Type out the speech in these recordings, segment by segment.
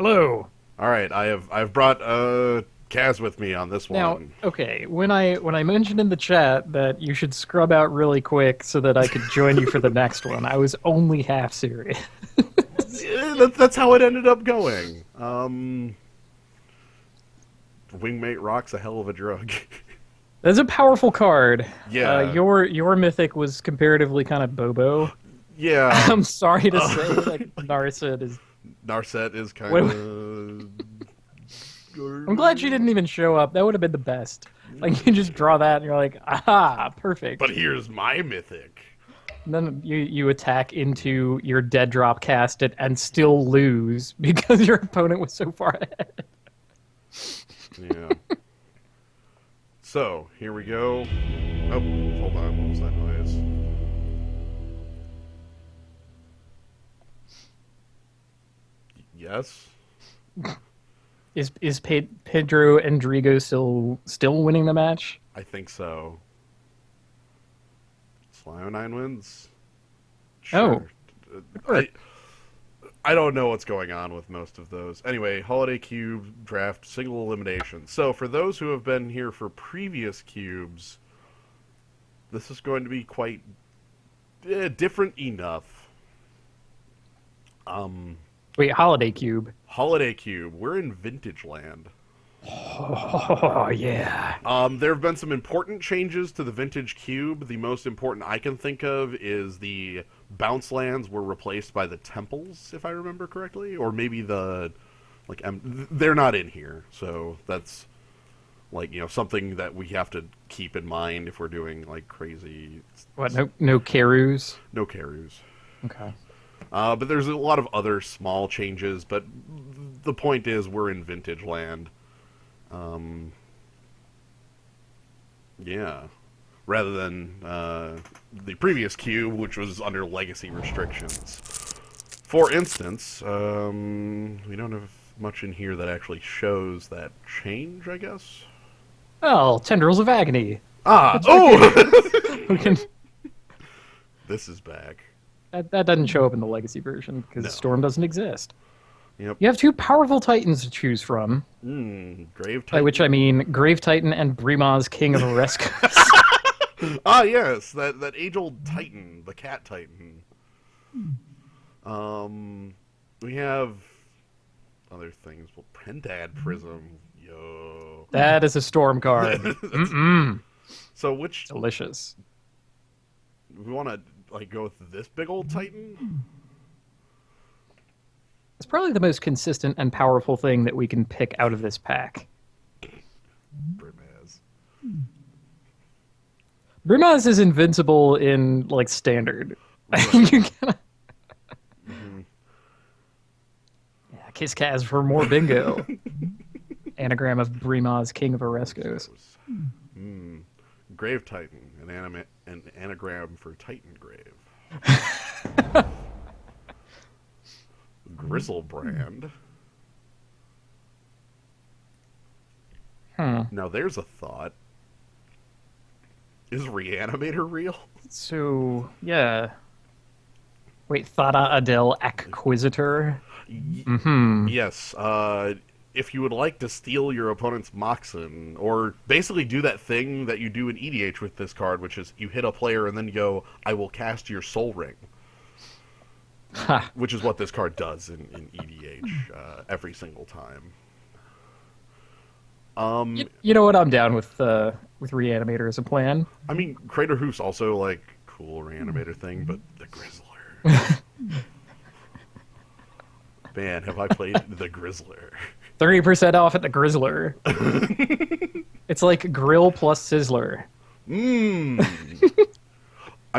Hello. All right, I've brought Kaz with me on this Now, one. okay, when I mentioned in the chat that you should scrub out really quick so that I could join you for the next one, I was only half serious. That's how it ended up going. Wingmate Rock's a hell of a drug. That's a powerful card. Yeah, Your mythic was comparatively kind of bobo. yeah. I'm sorry to say that Narset is. Narset is kind What, of. I'm glad she didn't even show up. That would have been the best. Like you just draw that and you're like, aha, But perfect. here's my mythic. And then you attack into your dead drop, cast it, and still lose because your opponent was so far ahead. Yeah. So here we go. Oh, hold on. What was that noise? Yes. Is Pedro Endrigo still winning the match? I think so. Slime 9 wins? Oh, Sure. sure. I don't know what's going on with most of those. Anyway, Holiday Cube draft single elimination. So for those who have been here for previous cubes, this is going to be quite different enough. Wait, Holiday Cube. Holiday Cube, we're in Vintage Land. Oh yeah. There have been some important changes to the Vintage Cube. The most important I can think of is the bounce lands were replaced by the temples, if I remember correctly, or maybe they're not in here, so that's something that we have to keep in mind if we're doing like crazy. What? No Karus. No Karus. Okay. But there's a lot of other small changes. But the point is, we're in Vintage Land. Yeah. Rather than the previous cube, which was under legacy restrictions. For instance, we don't have much in here that actually shows that change, I guess. Oh, Tendrils of Agony. Ah! That's Oh! We can. This is back. That doesn't show up in the legacy version because No. Storm doesn't exist. Yep. You have two powerful Titans to choose from, Grave by Titan. which I mean Grave Titan and Brimaz, King of Oreskos. Ah, yes, that age-old Titan, the Cat Titan. We have other things. Well, Prendad Prism, yo. That is a Storm card. Mm-mm. So which Delicious. we want to go with this big old Titan? It's probably the most consistent and powerful thing that we can pick out of this pack. Brimaz. Brimaz is invincible in like standard. You gotta... Yeah, Kiss Kaz for more bingo. Anagram of Brimaz, King of Oreskos. Grave Titan, an anagram for Titan Grave. Grizzlebrand. Now there's a thought. Is Reanimator real? So, yeah. Wait, Thada Adel Acquisitor? Yes. If you would like to steal your opponent's Moxen, or basically do that thing that you do in EDH with this card, which is you hit a player and then you go, I will cast your Soul Ring. Ha. Which is what this card does in EDH every single time. You know what? I'm down with Reanimator as a plan. I mean, Crater Hoof's also like cool Reanimator thing, but the Grizzler. Man, have I played the Grizzler? 30% off at the Grizzler. It's like Grill plus Sizzler. I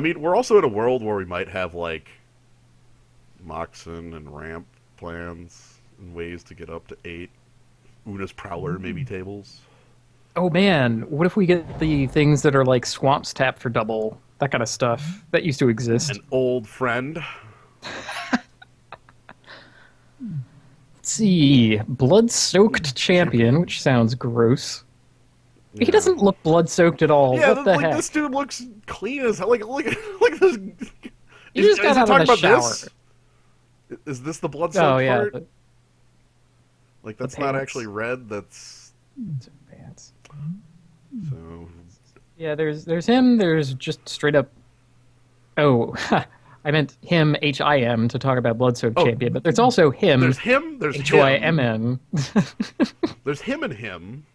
mean, we're also in a world where we might have like Moxen and ramp plans and ways to get up to 8. Una's Prowler, maybe tables. Oh man, what if we get the things that are like Swamps Tap for double? That kind of stuff. That used to exist. An old friend. Let's see. Blood-soaked champion, which sounds gross. He Yeah. doesn't look blood-soaked at all. Yeah, What the heck? this dude looks clean as hell. Like this. He just got he out of talking the about shower. this? Is this the blood soaked Oh yeah. part? Like The that's not pants. actually red. That's It's pants. so. Yeah, there's him. There's just straight up. Oh, I meant him HIM to talk about Bloodsoaked Oh, Champion, but there's also him there's him. There's him. HYMN. There's him and him.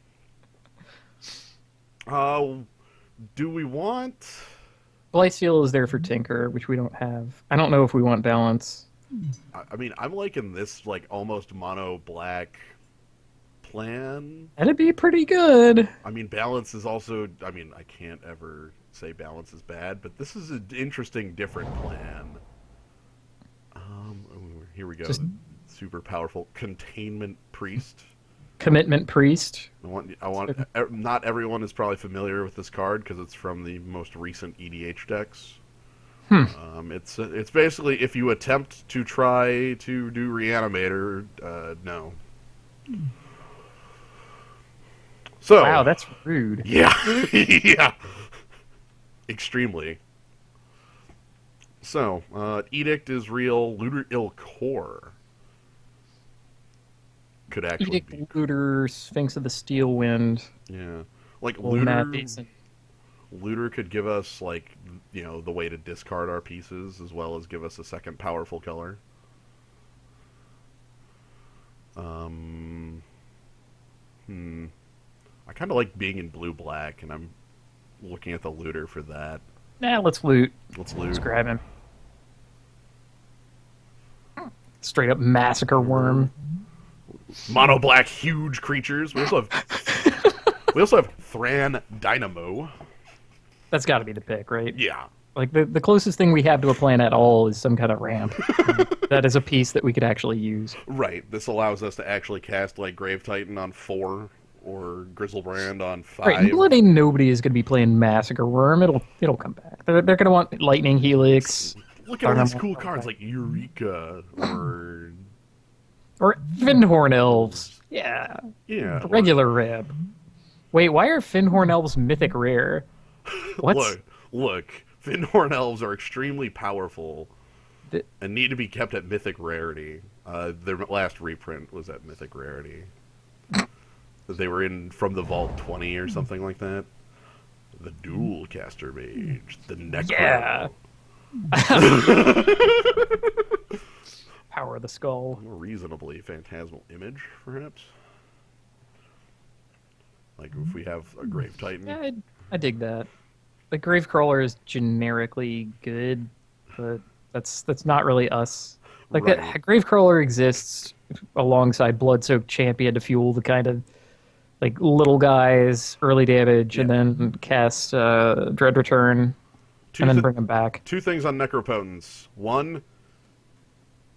Uh, do we want? Blightsteel is there for Tinker, which we don't have. I don't know if we want balance. I mean, I'm liking this like almost mono black plan. That'd be pretty good. I mean, balance is also. I mean, I can't ever say balance is bad, but this is an interesting, different plan. Here we go. Just The super powerful containment priest. commitment priest. I want. Not everyone is probably familiar with this card because it's from the most recent EDH decks. It's basically if you attempt to try to do Reanimator, no. Wow, So that's rude. yeah, yeah, extremely. So Edict is real. Looter Il Core could actually Edict, be. Looter, Sphinx of the Steel Wind, Yeah, like Old Mad Looter. Basin. Looter could give us like the way to discard our pieces as well as give us a second powerful color. Um, I kind of like being in blue black, and I'm looking at the Looter for that. Nah, let's loot. Let's Let's loot. grab him. Straight up massacre worm. Mono black huge creatures. We also have Thran Dynamo. That's got to be the pick, right? Yeah. Like the closest thing we have to a plan at all is some kind of ramp. That is a piece that we could actually use. Right. This allows us to actually cast like Grave Titan on 4 or Grizzlebrand on 5. Right, bloody nobody is going to be playing Massacre Worm. It'll come back. They're going to want Lightning Helix. Look at all these Thunderbolt. cool cards like Eureka Or Findhorn Elves. Yeah. yeah. Regular Rib. Wait, why are Findhorn Elves mythic rare? What? Look. Findhorn Elves are extremely powerful The- and need to be kept at mythic rarity. Their last reprint was at mythic rarity. They were in from the Vault 20 or something like that. The Dual Caster Mage. The Necro. Yeah. Power of the Skull. A reasonably phantasmal image, perhaps. Like if we have a Grave Titan. Yeah, I dig that. The Gravecrawler is generically good, but that's not really us. Like Right. that Gravecrawler exists alongside Bloodsoaked Champion to fuel the kind of like little guys, early damage, and Yeah. then cast Dread Return, and then bring them back. Two things on Necropotence. One,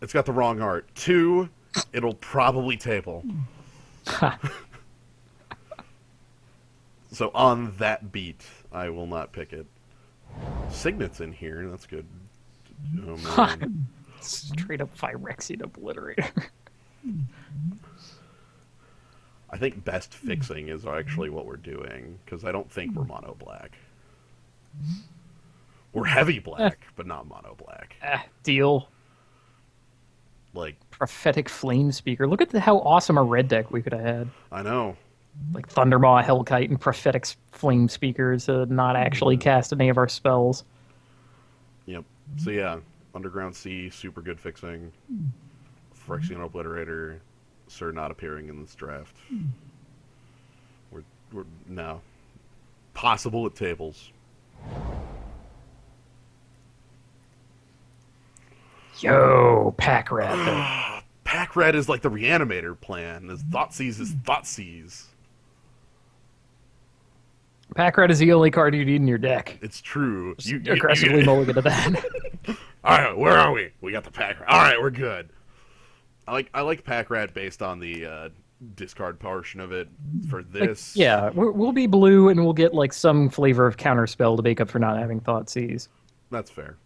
it's got the wrong art. Two, it'll probably table. So on that beat, I will not pick it. Signet's in here. That's good. Oh, man. Straight up Phyrexian Obliterator. I think best fixing is actually what we're doing, because I don't think we're mono black. We're heavy black, but not mono black. Deal. Like, Prophetic Flame Speaker. Look at how awesome a red deck we could have had. I know. Like Thundermaw, Hellkite, and Prophetic Flame Speakers to not actually cast any of our spells. Yep. So yeah, Underground Sea, super good fixing. Phyrexian Obliterator, Sir not appearing in this draft. We're no. Possible at tables. Yo, Pack Rat. Pack Red is like the Reanimator plan. As Thoughtseize is Thoughtseize. Pack Rat is the only card you need in your deck. It's true. Aggressively mulligan to that. All right, where are we? We got the Pack Rat. All right, we're good. I like Pack Rat based on the discard portion of it for this. Yeah, we'll be blue and we'll get like some flavor of counterspell to make up for not having Thoughtseize. That's fair.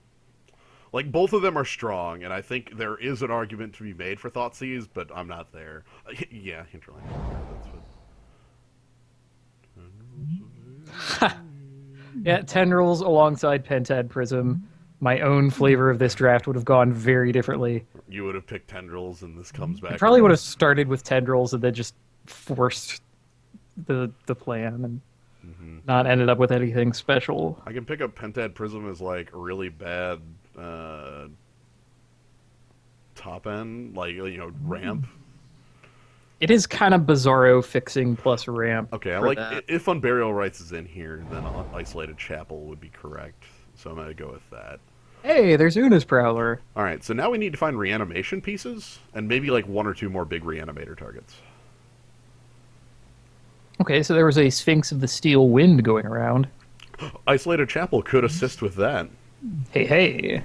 Like, both of them are strong, and I think there is an argument to be made for Thoughtseize, but I'm not there. Yeah, Hinterland. That's what... Yeah, Tendrils alongside Pentad Prism. my own flavor of this draft would have gone very differently. You would have picked tendrils, and this comes I back probably would around. have started with tendrils and then just forced the plan and not ended up with anything special. I can pick up Pentad Prism as like a really bad uh, top end, like ramp. It is kind of bizarro fixing plus ramp Okay, I for like that. if Unburial Rites is in here, then Isolated Chapel would be correct. So I'm gonna go with that. Hey, there's Una's Prowler. All right, so now we need to find reanimation pieces and maybe like one or two more big reanimator targets. Okay, so there was a Sphinx of the Steel Wind going around. Isolated Chapel could assist with that. Hey, hey.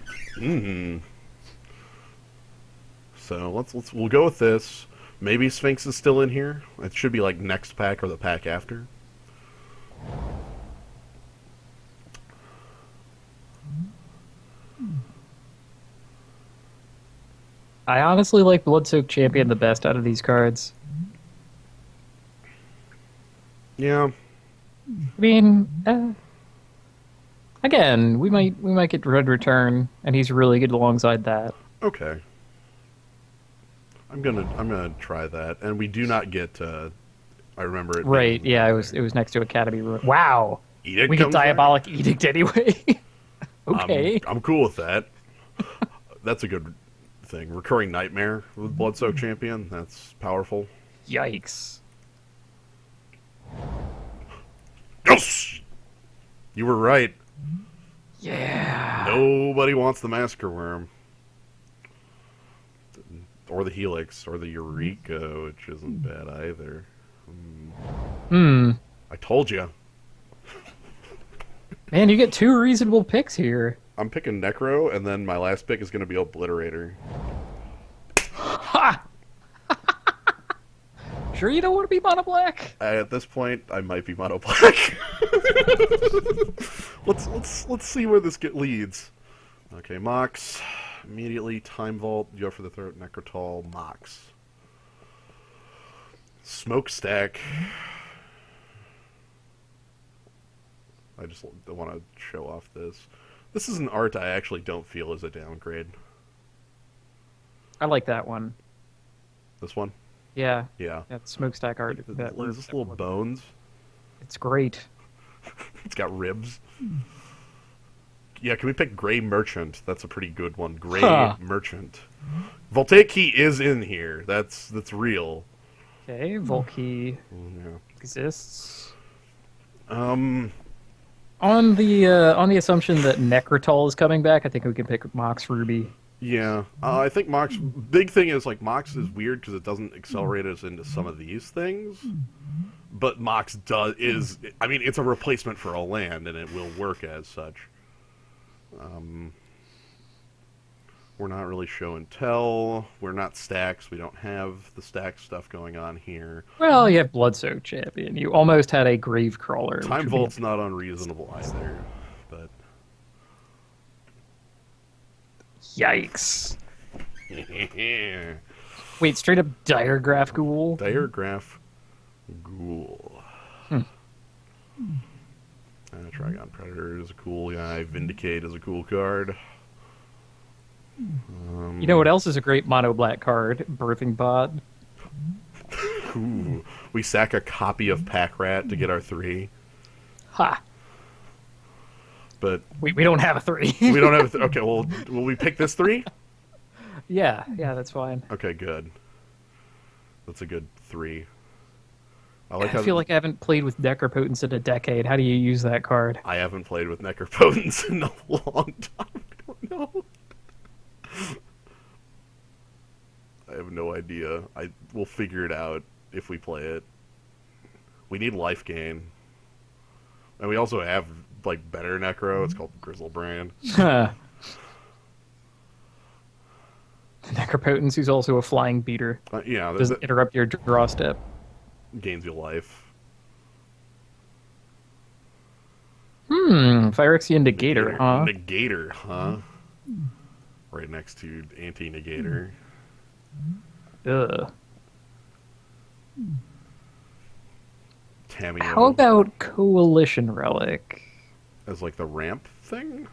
So we'll go with this. Maybe Sphinx is still in here. It should be like next pack or the pack after. I honestly like Bloodsoaked Champion the best out of these cards. Yeah. I mean, again, we might get Red Return, and he's really good alongside that. Okay. I'm gonna try that, and we do not get. I remember it. Right? being Yeah, right it there. was next to Academy. Wow, Edict we get comes back? Diabolic Edict anyway. Okay. I'm cool with that. That's a good thing. Recurring Nightmare with Bloodsoaked Champion. That's powerful. Yikes. Yes! You were right. Yeah. Nobody wants the Massacre Worm. Or the Helix. Or the Eureka, which isn't bad either. Hmm. I told you. Man, you get two reasonable picks here. I'm picking Necro, and then my last pick is going to be Obliterator. Ha! Sure you don't want to be mono black? At this point, I might be mono black. let's see where this leads. Okay, Mox. Immediately, Time Vault, go for the third Necrotol, Mox. Smokestack. I just want to show off this. This is an art I actually don't feel is a downgrade. I like that one. This one? Yeah. Yeah. That smokestack art. Is this little bones? It's great. It's got ribs. Yeah, can we pick Gray Merchant? That's a pretty good one. Gray Merchant. Voltaic Key is in here. That's real. Okay, Volkey Yeah. exists. Um, On the assumption that Necrotol is coming back, I think we can pick Mox Ruby. yeah. I think Mox. Big thing is like Mox is weird because it doesn't accelerate us into some of these things. But Mox is. I mean, it's a replacement for a land, and it will work as such. We're not really show and tell. We're not stacks. We don't have the stack stuff going on here. Well, you have Bloodsoaked Champion. You almost had a Grave Crawler. which Time would be- Vault's not unreasonable either, but Yikes. Wait, straight up Diregraph Ghoul? Diregraph Ghoul. Trigon Predator is a cool guy. Vindicate is a cool card. You know what else is a great mono black card? Birthing Bot. Ooh. We sack a copy of Pack Rat to get our 3, Ha! but We don't have a 3. we don't have. Okay, well, will we pick this 3? yeah, that's fine. Okay, good. That's a good 3. I feel like I haven't played with Necropotence in a decade. How do you use that card? I haven't played with Necropotence in a long time. I don't know. I have no idea. We'll figure it out if we play it. We need life gain. And we also have, like, better Necro. It's called Grizzlebrand. Necropotence, who's also a flying beater. Yeah, Doesn't interrupt your draw step. gains you life. Phyrexian Negator, huh? Negator, huh? Right next to Anti-Negator. Ugh. Tamiyo How about Coalition Relic? as, like, the ramp thing?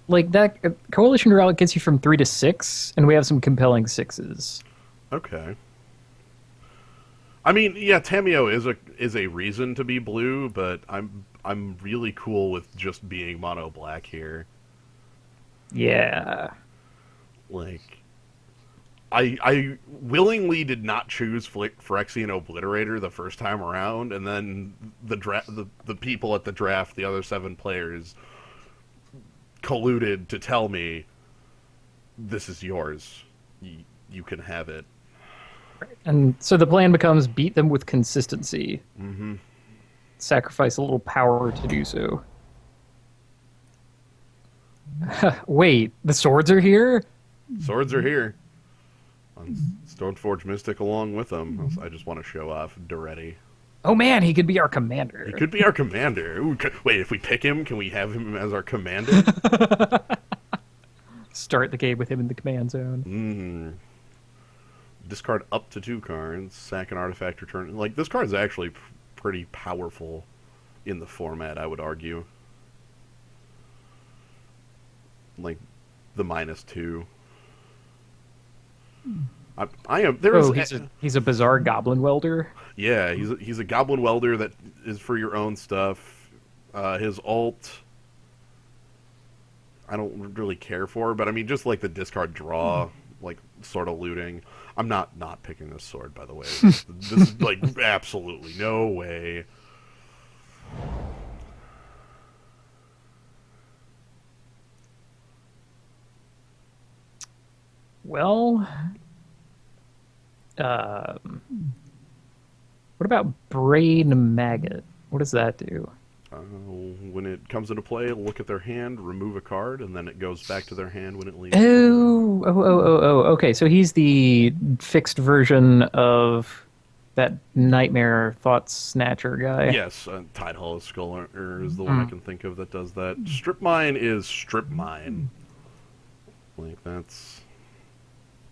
like that coalition relic gets you from 3 to 6, and we have some compelling sixes. Okay. I mean, yeah, Tameo is a reason to be blue, but I'm really cool with just being mono black here. Yeah. Like, I willingly did not choose Phyrexian Obliterator the first time around, and then the people at the draft, the other 7 players, colluded to tell me this is yours. You can have it. And so the plan becomes beat them with consistency. Mm-hmm. Sacrifice a little power to do so. Wait, the swords are here? Swords are here. On Stoneforge Mystic along with them. I just want to show off Duretti. Oh man, he could be our He commander. could be our commander. Ooh, wait, if we pick him, can we have him as our commander? Start the game with him in the command zone. Mm. Discard up to 2 cards, sack an artifact, return. Like, this card is actually pretty powerful in the format, I would argue. Like, the -2. I am there is Oh, he's a bizarre goblin welder. yeah, he's a goblin welder that is for your own stuff. His ult I don't really care for, but I mean just like the discard draw, like sort of looting. I'm not picking this sword, by the way. This is like absolutely no way. Well, um, what about brain maggot? What does that do? When it comes into play, look at their hand, remove a card, and then it goes back to their hand when it leaves. Oh. Okay, so he's the fixed version of that nightmare thought snatcher guy. Yes, Tide Hollow Skull is the one I Mm. can think of that does that. Strip Mine is Strip Mine. Like, that's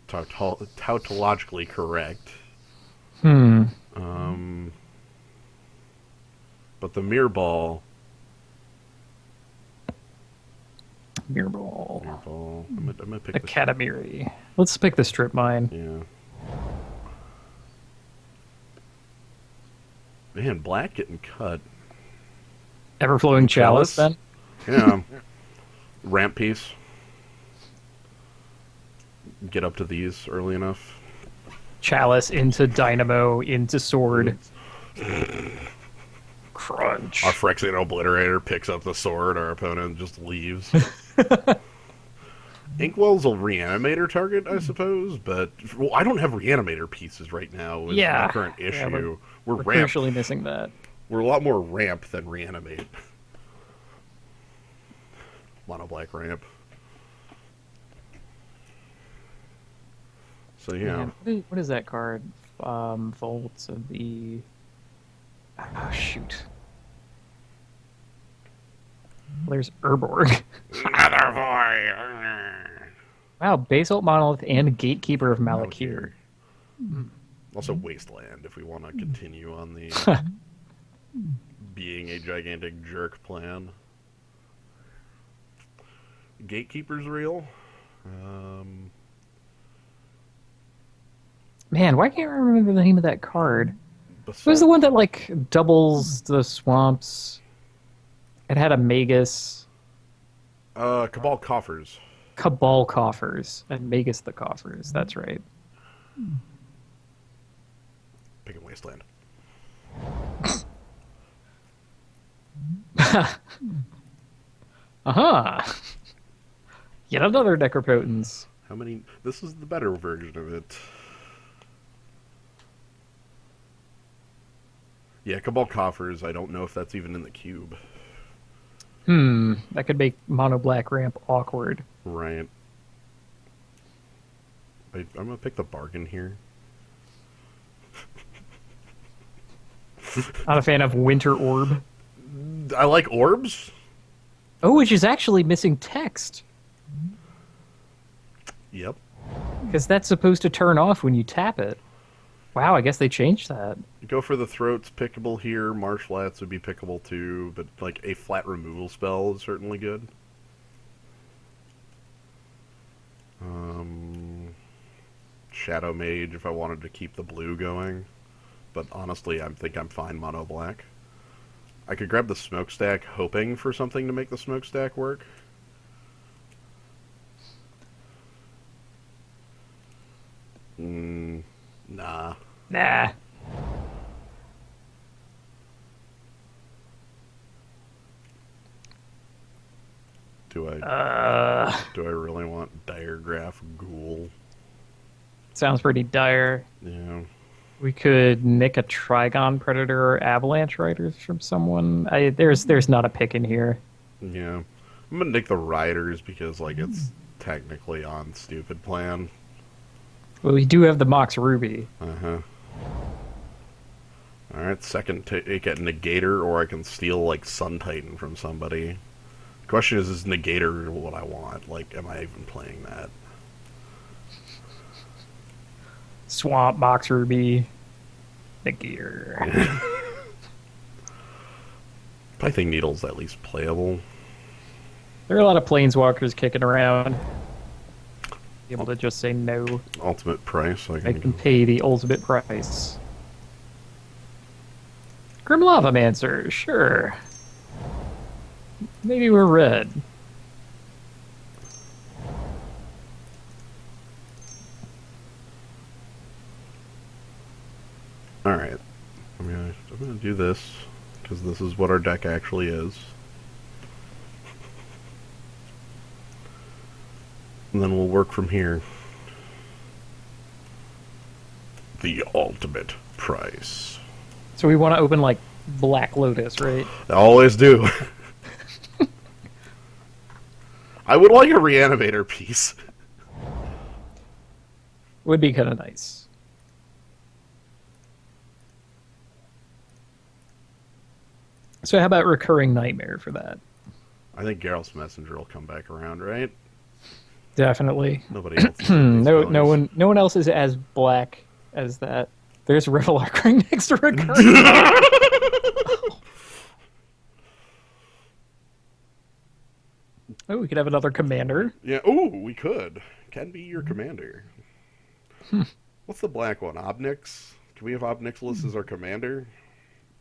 tautologically correct. Hmm. Um, but the Mirror Ball... Mirror ball. Mirror Ball... I'm gonna pick the... Academiri. Let's pick the strip mine. Yeah. Man, black getting cut. Everflowing chalice, then? Yeah. Ramp piece. Get up to these early enough. Chalice into dynamo into sword. Crunch. Our Phyrexian Obliterator picks up the sword, our opponent just leaves. Inkwell's a reanimator target, I suppose, but well, I don't have reanimator pieces right now. Is Yeah. my current issue. Yeah, we're We're ramp. crucially missing that. We're a lot more ramp than reanimate. Mono black ramp. So yeah. Man, what is that card? Vaults of the... Oh, shoot. Well, there's Urborg. Another boy. Wow, Basalt Monolith and Gatekeeper of Malakir. Also Wasteland, if we want to continue on the being a gigantic jerk plan. Gatekeeper's real. Man, why can't I remember the name of that card? It was the Basalt- one that, like, doubles the swamps. It had a Magus. Cabal Coffers. Cabal Coffers. And Magus the Coffers. That's right. Picking Wasteland. Uh-huh. Yet another Necropotence. How many? This is the better version of it. Yeah, Cabal Coffers. I don't know if that's even in the cube. That could make Mono Black Ramp awkward. Right. I'm gonna pick the bargain here. Not a fan of Winter Orb. I like orbs. Oh, which is actually missing text. Yep. Because that's supposed to turn off when you tap it. Wow, I guess they changed that. Go for the throats, pickable here. Marsh flats would be pickable too, but like a flat removal spell is certainly good. Shadow Mage if I wanted to keep the blue going. But honestly, I think I'm fine mono black. I could grab the smokestack hoping for something to make the smokestack work. Nah. Nah. Do I really want Diregraph Ghoul? Sounds pretty dire. Yeah. We could nick a Trigon Predator or Avalanche Riders from someone. There's not a pick in here. Yeah. I'm gonna nick the Riders because like it's technically on stupid plan. Well, we do have the Mox Ruby. Uh-huh. Alright, second take at Negator, or I can steal like Sun Titan from somebody. The question is Negator what I want? Like, am I even playing that? Swamp, Mox Ruby, Nagir. Pithing Needle's at least playable. There are a lot of Planeswalkers kicking around. Be able to just say no. Ultimate price. I can pay the ultimate price. Grim Lava Mancer, sure. Maybe we're red. Alright. I'm gonna do this, because this is what our deck actually is. And then we'll work from here. The ultimate price. So we want to open like Black Lotus, right? I always do. I would like a reanimator piece. Would be kind of nice. So how about Recurring Nightmare for that? I think Geralt's Messenger will come back around, right? Definitely. Nobody else. No one else is as black as that. There's Revelark right next to Recurring. Oh, we could have another commander. Yeah. Oh, we could. Can be your commander. What's the black one? Obnix? Can we have Obnixilis as our commander?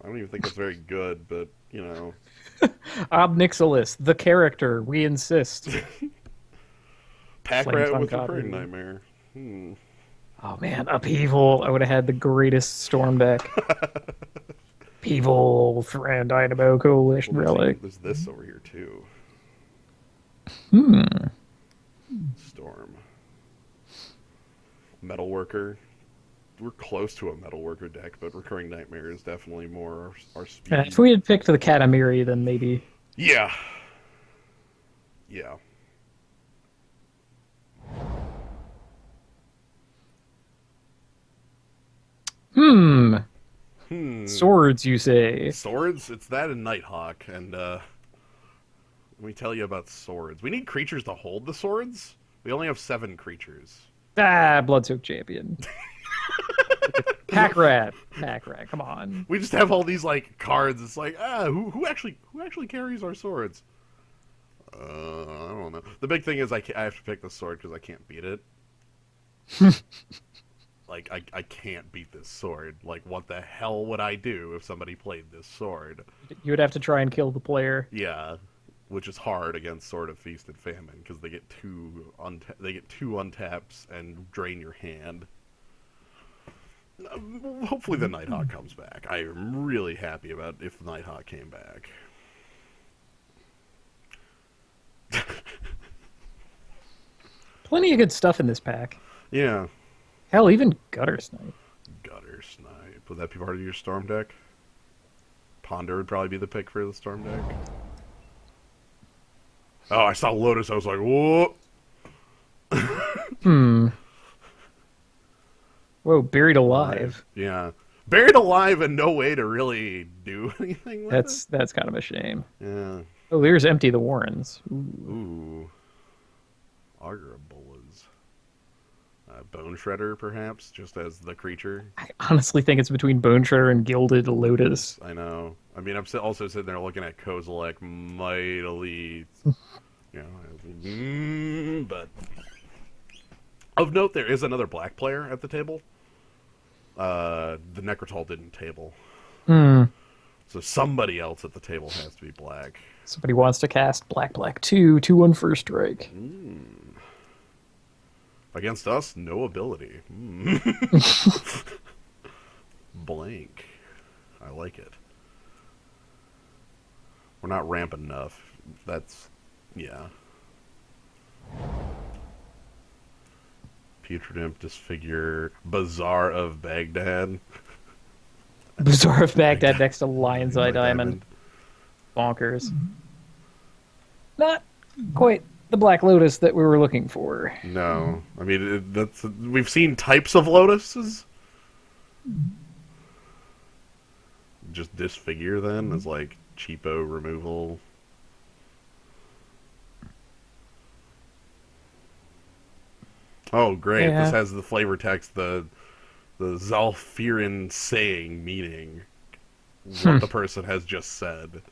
I don't even think that's very good, but you know. Obnixilis, the character. We insist. Pack Flames Rat on with God. Recurring Nightmare. Oh man, Upheaval. I would have had the greatest storm deck. Upheaval, Thran Dynamo, Coalition Relic. There's this over here too. Storm. Metalworker. We're close to a Metalworker deck, but Recurring Nightmare is definitely more our speed. If we had picked the Katamiri, then maybe. Yeah. Yeah. Swords, you say? Swords? It's that and Nighthawk, and let me tell you about swords. We need creatures to hold the swords. We only have 7 creatures. Bloodsoaked Champion. Pack rat, come on. We just have all these like cards. It's like, who actually carries our swords? I don't know. The big thing is I have to pick the sword because I can't beat it. Like, I can't beat this sword. Like, what the hell would I do if somebody played this sword? You would have to try and kill the player. Yeah, which is hard against Sword of Feast and Famine because they get two untaps and drain your hand. Hopefully the Nighthawk comes back. I am really happy about if the Nighthawk came back. Plenty of good stuff in this pack. Yeah. Hell, even Gutter Snipe. Gutter Snipe. Would that be part of your Storm deck? Ponder would probably be the pick for the Storm deck. Oh, I saw Lotus. I was like, whoa. Whoa, Buried Alive. Yeah. Buried Alive and no way to really do anything with it. That's kind of a shame. Yeah. Oh, there's Empty the Warrens. Ooh. Augur of Bolas. Bone Shredder, perhaps, just as the creature. I honestly think it's between Bone Shredder and Gilded Lotus. I know. I mean, I'm also sitting there looking at Kozilek mightily, but Of note, there is another black player at the table. The Necrotol didn't table. Hmm. So somebody else at the table has to be black. Somebody wants to cast Black Black 2, 2/1 first strike. Against us, no ability. Blank. I like it. We're not ramp enough. That's... yeah. Putrid Imp, Disfigure, Bazaar of Baghdad. Bazaar of Baghdad Baghdad. next to Lion's Eye Diamond. Bonkers. Not quite the Black Lotus that we were looking for. No. I mean, that's... we've seen types of lotuses. Just Disfigure, then, as, like, cheapo removal. Oh, great. Yeah. This has the flavor text, the Zalfirin saying, meaning what the person has just said.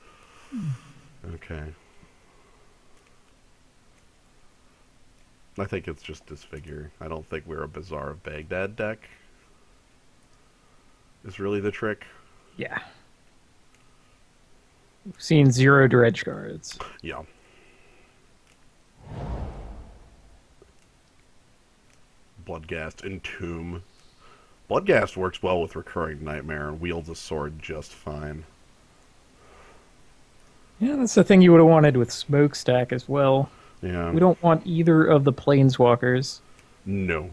Okay. I think it's just Disfigure. I don't think we're a Bazaar of Baghdad deck. Is really the trick. Yeah. We've seen 0 dredge cards. Yeah. Bloodghast, Entomb. Bloodghast works well with Recurring Nightmare and wields a sword just fine. Yeah, that's the thing you would have wanted with Smokestack as well. Yeah. We don't want either of the Planeswalkers. No.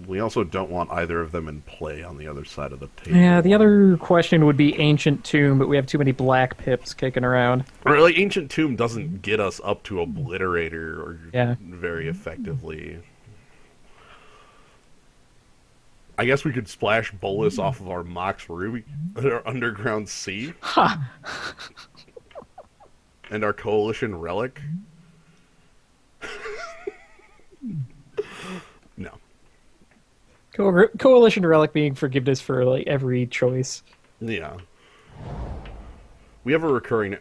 We also don't want either of them in play on the other side of the table. Yeah, the other question would be Ancient Tomb, but we have too many black pips kicking around. Or, like, Ancient Tomb doesn't get us up to Obliterator or Yeah. very effectively. I guess we could splash Bolus off of our Mox Ruby, our Underground Sea, Ha! and our Coalition Relic. No. Coalition Relic being forgiveness for like every choice. Yeah. We have a recurring...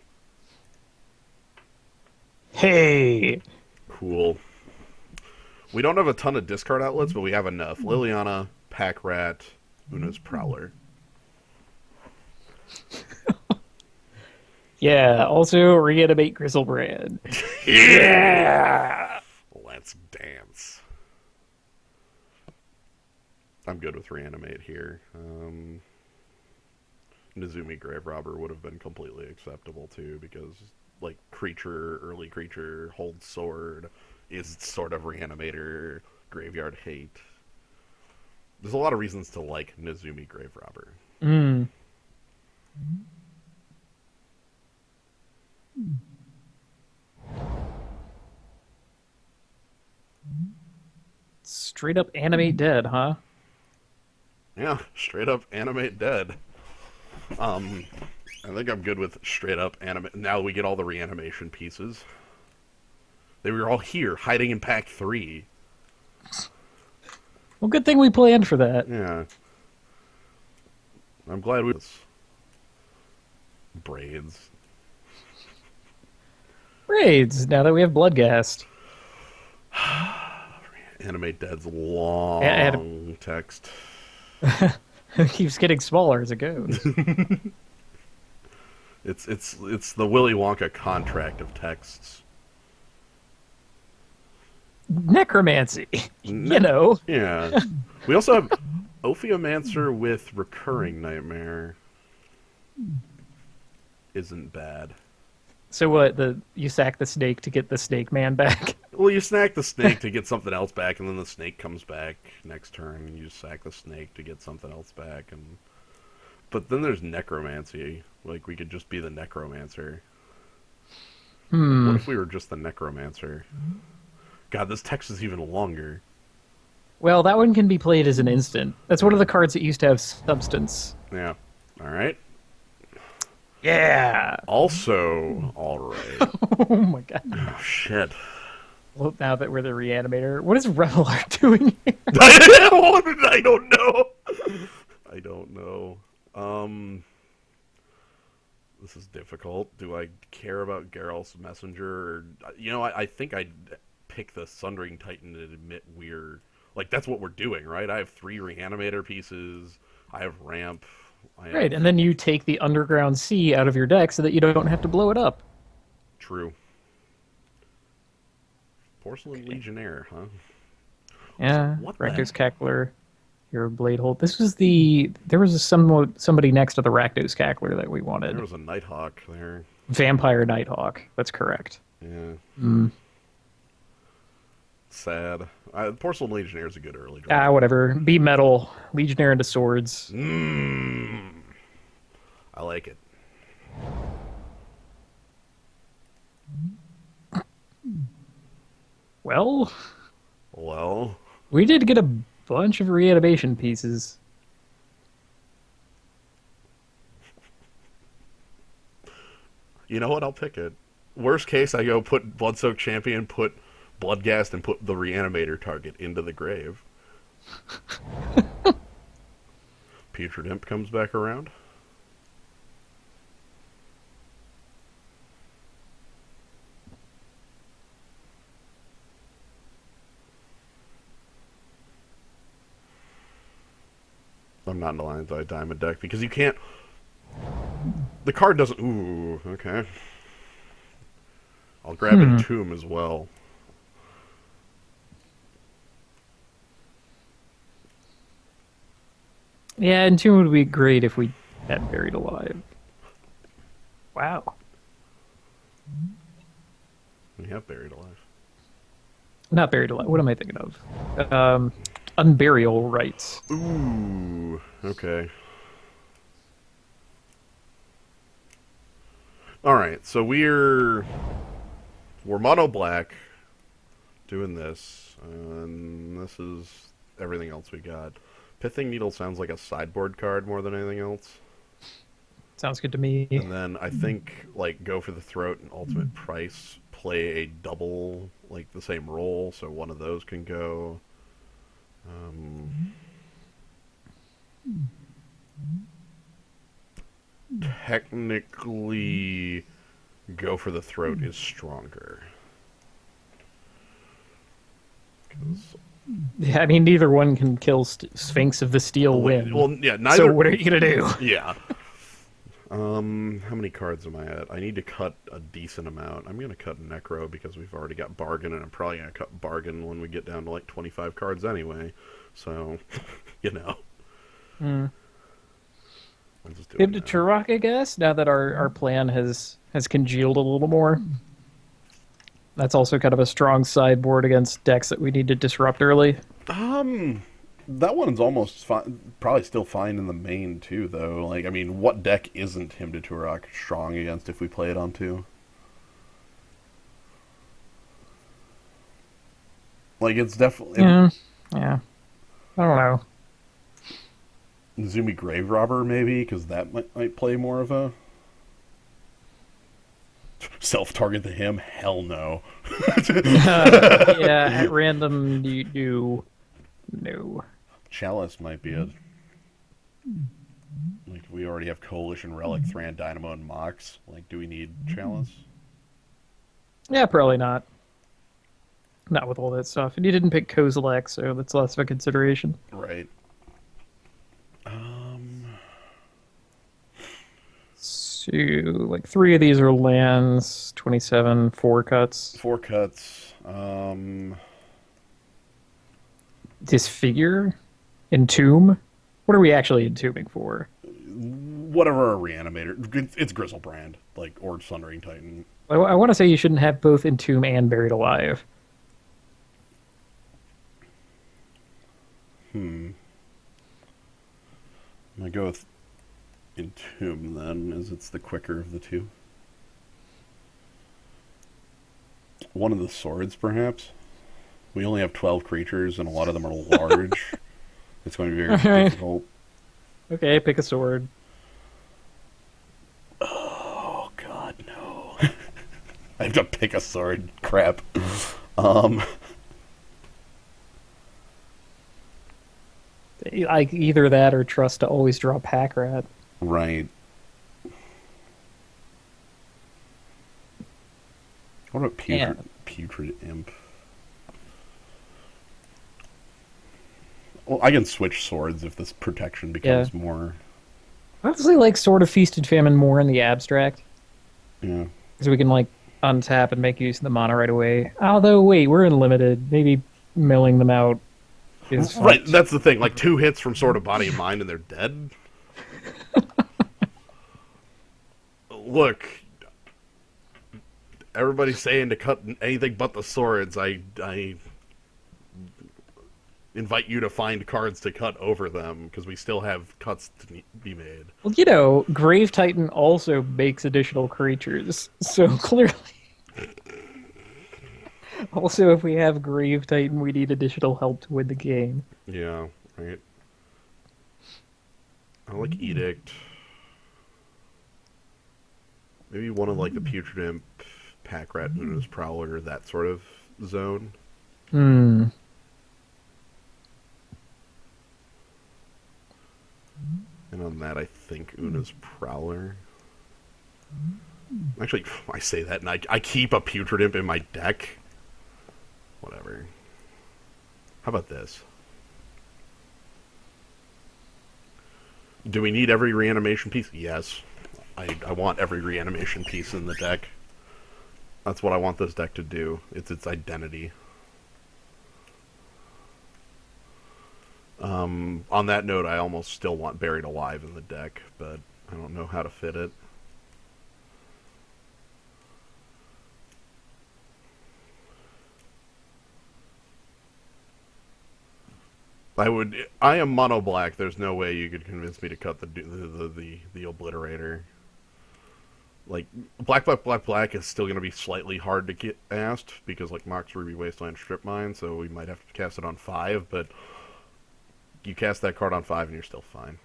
Hey! Cool. We don't have a ton of discard outlets, but we have enough. Liliana, Pack Rat, Una's Prowler. Yeah, also reanimate Grizzlebrand. Yeah! Let's dance. I'm good with Reanimate here. Nezumi Grave Robber would have been completely acceptable too, because, like, early creature, hold sword, is sort of Reanimator, Graveyard Hate. There's a lot of reasons to like Nezumi Grave Robber. Mm. Straight up animate dead, huh? Yeah, straight up Animate Dead. I think I'm good with straight up animate. Now we get all the reanimation pieces. They were all here, hiding in pack 3. Well, good thing we planned for that. Yeah. I'm glad we... Braids. Raids, now that we have Bloodghast. Animate Dead's long text. Keeps getting smaller as it goes. It's the Willy Wonka contract of texts. Necromancy, you know. Yeah. We also have Ophiomancer with Recurring Nightmare. Isn't bad. So what? You sack the snake to get the snake man back? Well, you snack the snake to get something else back, and then the snake comes back next turn, and you just sack the snake to get something else back. But then there's Necromancy. Like, we could just be the Necromancer. What if we were just the Necromancer? God, this text is even longer. Well, that one can be played as an instant. That's one of the cards that used to have substance. Yeah. Alright. Yeah! Also, alright. Oh my god. Oh, shit. Well, now that we're the reanimator, what is Revelar doing here? I don't know. I don't know. This is difficult. Do I care about Geralt's Messenger? Or, I think I'd pick the Sundering Titan and admit we're Like that's what we're doing, right? I have 3 reanimator pieces. I have ramp. I Right, have and then you take the underground sea out of your deck so that you don't have to blow it up. true porcelain Okay. legionnaire, huh? Also, Yeah, what the Rakdos Cackler, your blade hold. This was the there was somebody next to the Rakdos Cackler that we there wanted. was a Nighthawk there. Vampire Nighthawk. That's correct. Yeah, Mm. sad. Porcelain legionnaire is a good early draw. Ah, whatever. Be metal. Legionnaire into swords. Mmm, I like it. Well, Well, we did get a bunch of reanimation pieces. you know what? I'll pick it. Worst case, I go put Bloodsoaked Champion, put Bloodghast, and put the Reanimator target into the grave. Putrid Imp comes back around. I'm not in the Lion's Eye Diamond deck because you can't. The card doesn't. Ooh, okay. I'll grab Hmm. Entomb as well. Yeah, and two would be great if we had Buried Alive. Wow. We have Buried Alive. Not Buried Alive. What am I thinking of? Unburial Rites. Ooh, okay. All right, so we're mono black doing this, and this is everything else we got. Pithing Needle sounds like a sideboard card more than anything else. Sounds good to me. And then I think like Go for the Throat and Ultimate Price play a double, like the same role, so one of those can go. Um, Technically, Go for the Throat is stronger. 'Cause- Yeah, I mean, neither one can kill Sphinx of the Steel Wind. well, yeah, So neither. what are you gonna do? Yeah. How many cards am I at? I need to cut a decent amount. I'm gonna cut Necro because we've already got Bargain, and I'm probably gonna cut Bargain when we get down to like 25 cards anyway. So, you know, Mm. I'll just do Give it to now. Turok, I guess. Now that our plan has congealed a little more, that's also kind of a strong sideboard against decks that we need to disrupt early. Um, that one's almost fine. Probably still fine in the main too, though. Like, I mean, what deck isn't him to Turok strong against if we play it on two? Like, it's definitely Yeah, yeah. I don't know. Zumi Grave Robber, maybe, because that might play more of a self-target to him. Hell no. Yeah, at random, you do no. Chalice might be a like we already have Coalition, Relic, Thran, Dynamo, and Mox. Like, do we need Chalice? Yeah, probably not. Not with all that stuff. And you didn't pick Kozilek, so that's less of a consideration. Right. So, like, three of these are lands, 27, four cuts. 4 cuts. Disfigure? Entomb? What are we actually entombing for? Whatever a reanimator. It's Grizzlebrand, like, or Sundering Titan. I want to say you shouldn't have both Entomb and Buried Alive. I'm gonna go with Entomb then, as it's the quicker of the two. One of the swords, perhaps. We only have 12 creatures, and a lot of them are large. It's going to be very Alright. difficult. Okay, pick a sword. Oh God, no! I have to pick a sword. Crap. Um, Like, either that or trust to always draw Pack Rat. right. What about Yeah. putrid imp? Well, I can switch swords if this protection Yeah. becomes more. I honestly like Sword of Feast and Famine more in the abstract. Yeah. Because we can, like, untap and make use of the mana right away. Although, wait, we're in limited. Maybe milling them out is fine. Right, that's the thing. Like, 2 hits from Sword of Body and Mind and they're dead. Look, everybody's saying to cut anything but the swords. I invite you to find cards to cut over them, because we still have cuts to be made. Well, Grave Titan also makes additional creatures. So clearly. Also, if we have Grave Titan, we need additional help to win the game. Yeah, right. I like Edict. Maybe one of, like, the Putrid Imp, Pack Rat, Una's Prowler, that sort of zone. Hmm. And on that, I think Una's Prowler. Actually, I say that, and I keep a Putrid Imp in my deck. Whatever. How about this? Do we need every reanimation piece? Yes. I want every reanimation piece in the deck. That's what I want this deck to do. It's its identity. On that note, I almost still want Buried Alive in the deck, but I don't know how to fit it. I am mono black. There's no way you could convince me to cut the obliterator. Like, black is still going to be slightly hard to get asked, because, like, Mox, Ruby, Wasteland, Strip Mine, so we might have to cast it on 5, but you cast that card on 5 and you're still fine.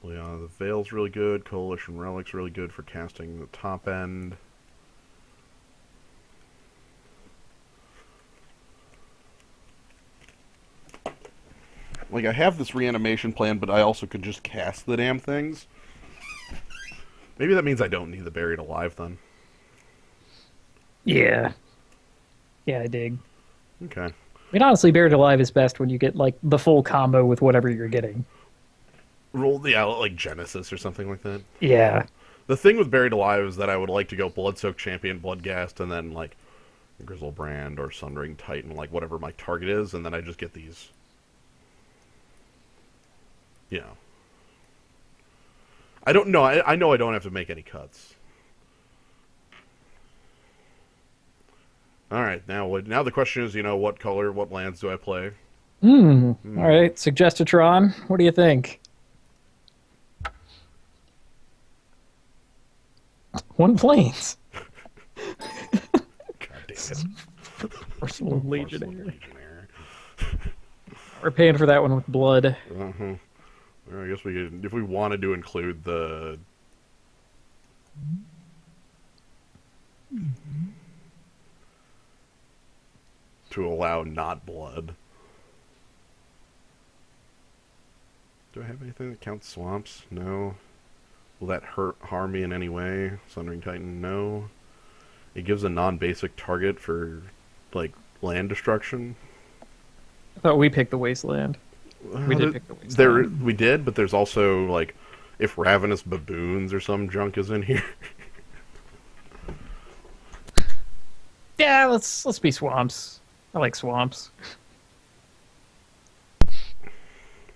Well, yeah, the Veil's really good. Coalition Relic's really good for casting the top end. Like, I have this reanimation plan, but I also could just cast the damn things. Maybe that means I don't need the Buried Alive, then. Yeah. Yeah, I dig. Okay. I mean, honestly, Buried Alive is best when you get, like, the full combo with whatever you're getting. Roll, yeah, like Genesis or something like that. Yeah. The thing with Buried Alive is that I would like to go Bloodsoaked Champion, Bloodghast, and then, like, Grizzlebrand or Sundering Titan, like, whatever my target is, and then I just get these. You know. I don't know. I know I don't have to make any cuts. All right, now the question is, what color, what lands do I play? All right. Suggestatron, what do you think? One Plains. God damn it. Merciful Legionnaire. Legionnaire. We're paying for that one with blood. Uh-huh. Well, I guess we could, if we wanted to include the... to allow not blood. Do I have anything that counts swamps? No. Will that harm me in any way? Sundering Titan, no. It gives a non-basic target for, like, land destruction. I thought we picked the Wasteland. We did pick the Wasteland. We did, but there's also, like, if Ravenous Baboons or some junk is in here. Yeah, let's be swamps. I like swamps.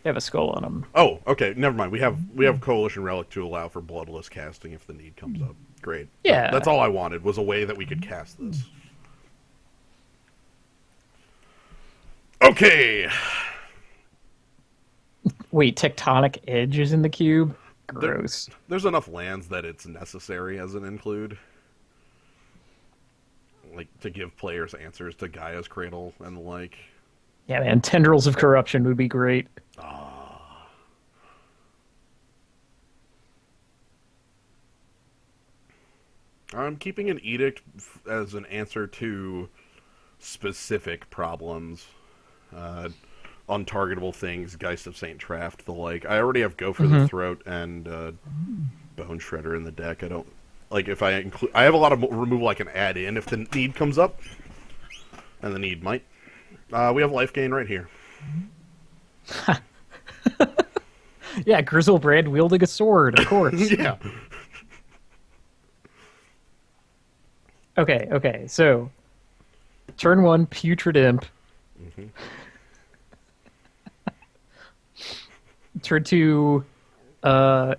They have a skull on them. Oh, okay, never mind. We have Coalition Relic to allow for bloodless casting if the need comes up. Great. Yeah. That's all I wanted, was a way that we could cast this. Okay. Wait, Tectonic Edge is in the cube? Gross. There's enough lands that it's necessary as an include. Like, to give players answers to Gaia's Cradle and the like. Yeah, man, Tendrils of Corruption would be great. I'm keeping an Edict as an answer to specific problems. Untargetable things, Geist of Saint Traft, the like. I already have Go for the Throat and Bone Shredder in the deck. I don't... Like, if I include... I have a lot of removal I can add in if the need comes up. And the need might. We have life gain right here. Yeah, Grizzlebrand wielding a sword, of course. Yeah. Okay, okay. So, turn one, Putrid Imp. Hmm. Turn two, uh,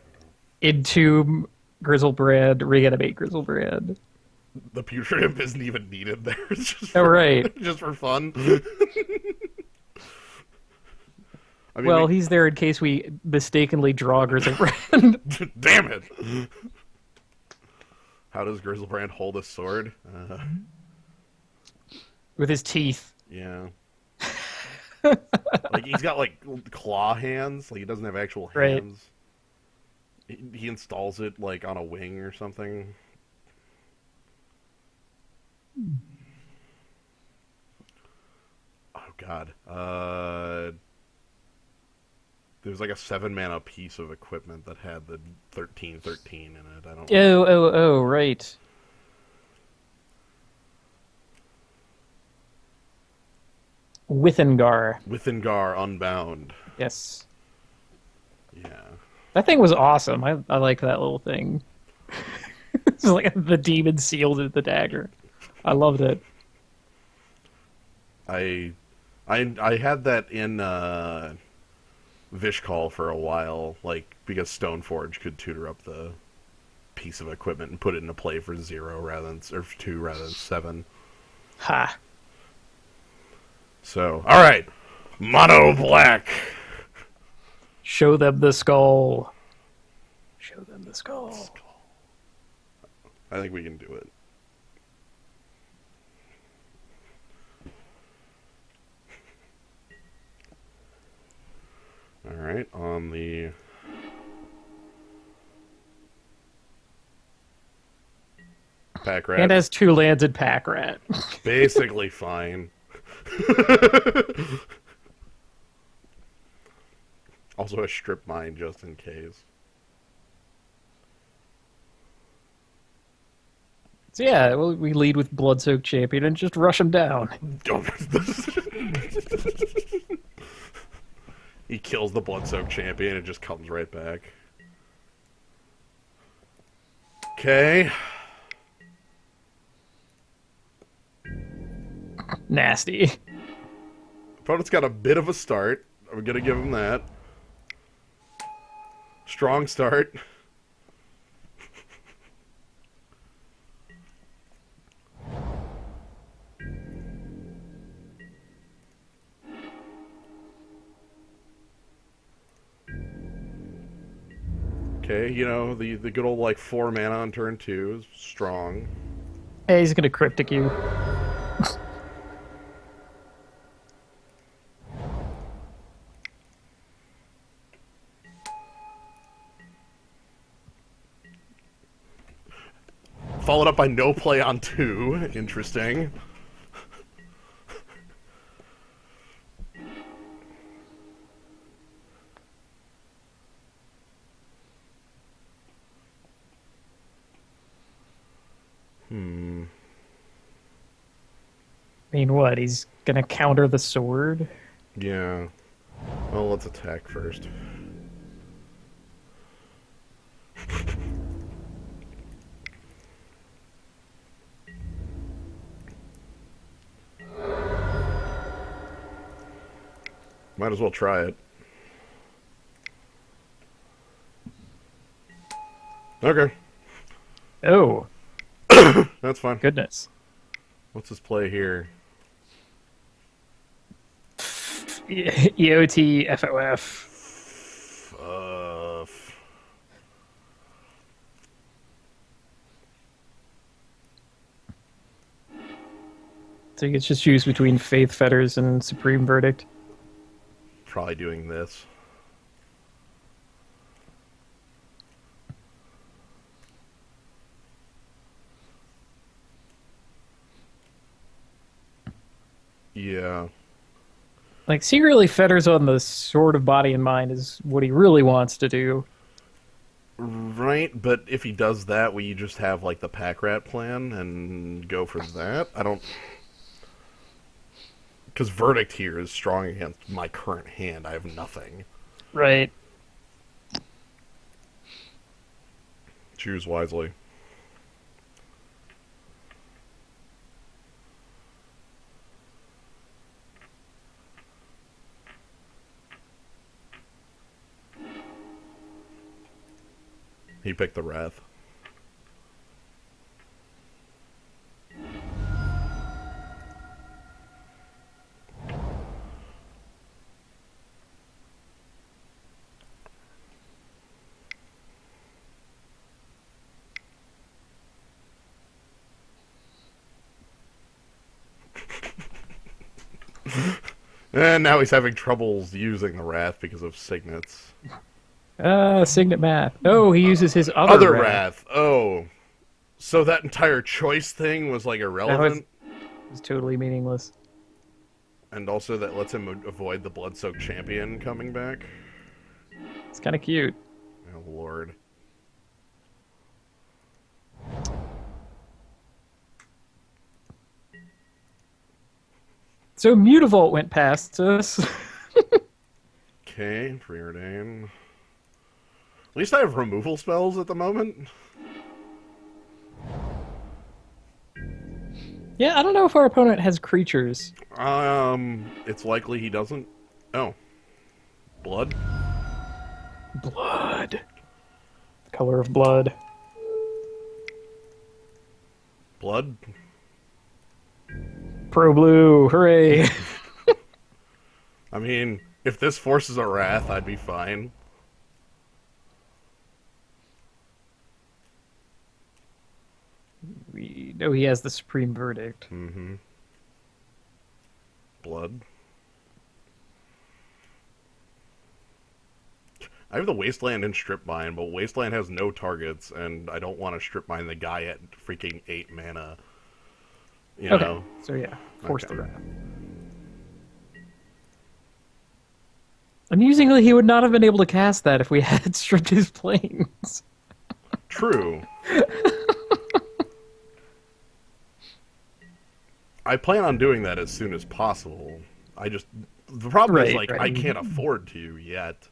Entomb Grizzlebrand, reanimate Grizzlebrand. The putrid imp isn't even needed there. It's just Oh, for, right. just for fun. I mean, Well, he's there in case we mistakenly draw Grizzlebrand. damn it! How does Grizzlebrand hold a sword? With his teeth. Yeah. Like, he's got, like, claw hands. Like, he doesn't have actual Right. hands. He installs it, like, on a wing or something. Oh, God. There's, like, a 7-mana piece of equipment that had the 13/13 in it. I don't... Oh, right. Withengar. Withengar Unbound. Yes. Yeah. That thing was awesome. I like that little thing. It's like the demon sealed in the dagger. I loved it. I I had that in Vishkal for a while, like, because Stoneforge could tutor up the piece of equipment and put it into play for 0 rather than, or 2 rather than 7. Ha. So, alright. Mono black. Show them the skull. Show them the skull. I think we can do it. Alright, on the... Pack rat. And has 2 lands in Pack Rat. Basically fine. Also a strip mine just in case. So yeah, well, we lead with Bloodsoaked Champion and just rush him down. He kills the Bloodsoaked Champion and just comes right back. Okay. Nasty. Opponent's got a bit of a start. I'm gonna give him that. Strong start. Okay, you know, the good old, like, 4 mana on turn 2 is strong. Hey, he's gonna cryptic you. Followed up by no play on 2. Interesting. I mean, what? He's gonna counter the sword? Yeah. Well, let's attack first. Might as well try it. Okay, Oh, that's fine. goodness. What's his play here? EOT FOF. So you can just choose between Faith Fetters and Supreme Verdict. Probably doing this. Yeah. Like, secretly Fetters on the Sword of Body and Mind is what he really wants to do. Right, but if he does that, will you just have, like, the pack rat plan and go for that? I don't... Because Verdict here is strong against my current hand. I have nothing. Right. Choose wisely. He picked the Wrath. And now he's having troubles using the Wrath because of Signets. Signet math. Oh, he uses his Other wrath. Wrath. Oh. So that entire choice thing was like irrelevant? It's totally meaningless. And also that lets him avoid the Blood-Soaked Champion coming back? It's kind of cute. Oh, Lord. So Mutavault went past us. Okay, Preordain. At least I have removal spells at the moment. Yeah, I don't know if our opponent has creatures. It's likely he doesn't. Oh. Blood? Blood. The color of blood. Blood? Pro blue, hooray. I mean, if this forces a Wrath, I'd be fine. We know he has the supreme verdict. Mm-hmm. Blood? I have the Wasteland and Strip Mine, but Wasteland has no targets, and I don't want to Strip Mine the guy at freaking 8 mana. You know? So yeah, force Okay. the wrath. Amusingly, he would not have been able to cast that if we had stripped his planes. True. I plan on doing that as soon as possible. The problem is, Right, like, right. I can't afford to yet.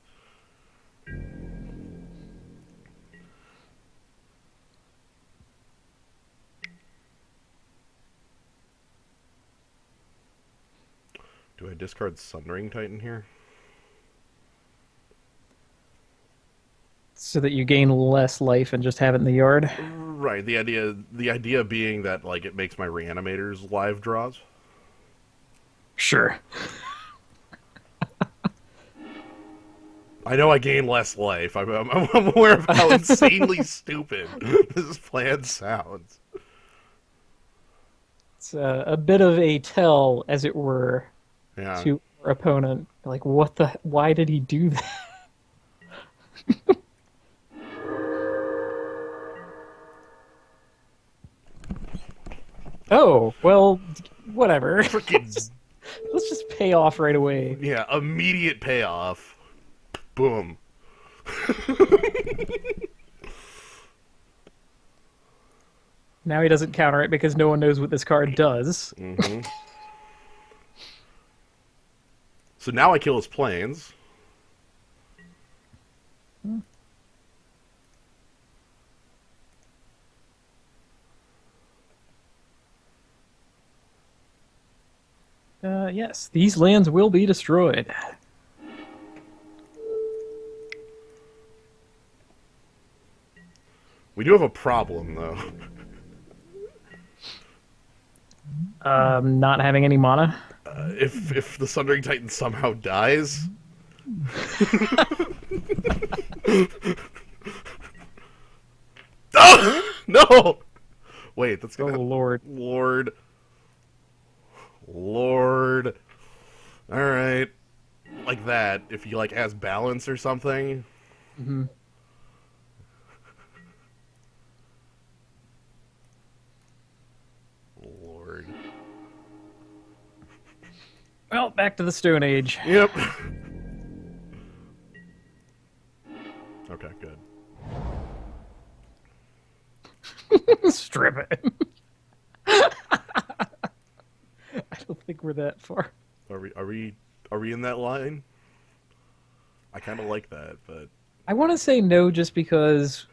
Do I discard Sundering Titan here? So that you gain less life and just have it in the yard. Right, the idea being that, like, it makes my Reanimators live draws. Sure. I know I gain less life. I'm aware of how insanely stupid this plan sounds. It's a bit of a tell, as it were, Yeah. to our opponent. Like, why did he do that? Oh, well, whatever. Freaking, Let's just pay off right away. yeah, immediate payoff. Boom. Now he doesn't counter it because no one knows what this card does. Mm-hmm. So now I kill his planes. Yes, these lands will be destroyed. We do have a problem, though. Not having any mana. If the Sundering Titan somehow dies... Oh! No! Wait, that's Oh, gonna... Lord. Lord. Lord. Alright. Like that. If he, like, has balance or something. Mm-hmm. Lord. Well, back to the Stone Age. Yep. Okay, good. Strip it. I don't think we're that far. Are we in that line? I kind of like that, but I want to say no just because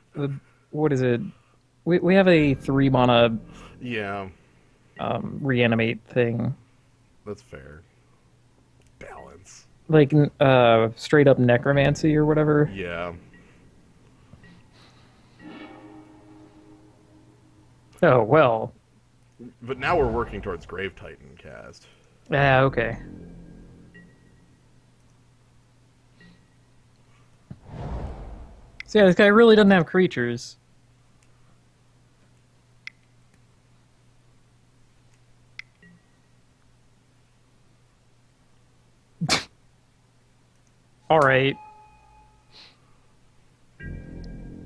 what is it? We have a 3 mana yeah, reanimate thing. that's fair. Balance. Like straight up necromancy or whatever. Yeah, Oh well. but now we're working towards Grave Titan cast. Yeah, okay. So yeah, this guy really doesn't have creatures. All right,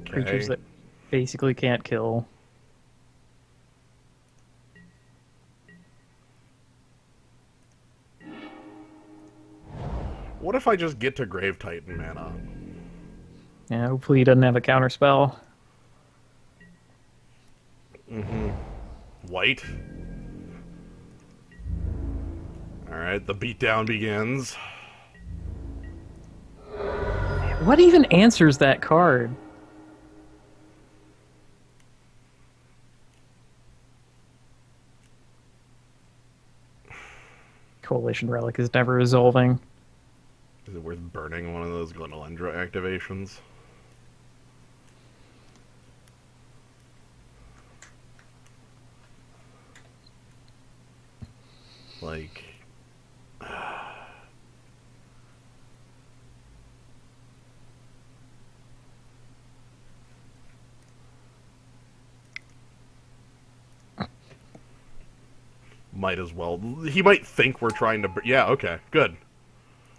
creatures Okay. that basically can't kill. What if I just get to Grave Titan mana? Yeah, hopefully he doesn't have a counter spell. White. All right, the beatdown begins. What even answers that card? Coalition Relic is never resolving. Is it worth burning one of those Glenelendra activations? Like, might as well. He might think we're trying to. Yeah, okay, good.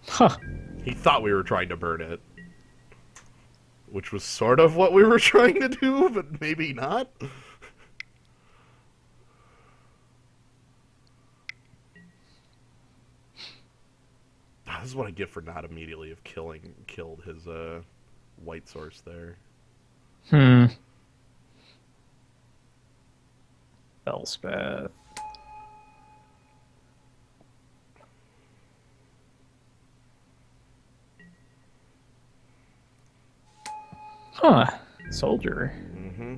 Huh. He thought we were trying to burn it, which was sort of what we were trying to do, but maybe not. This is what I get for not immediately have killed his white source there. Hmm. Elspeth. Huh. Soldier. Mm-hmm.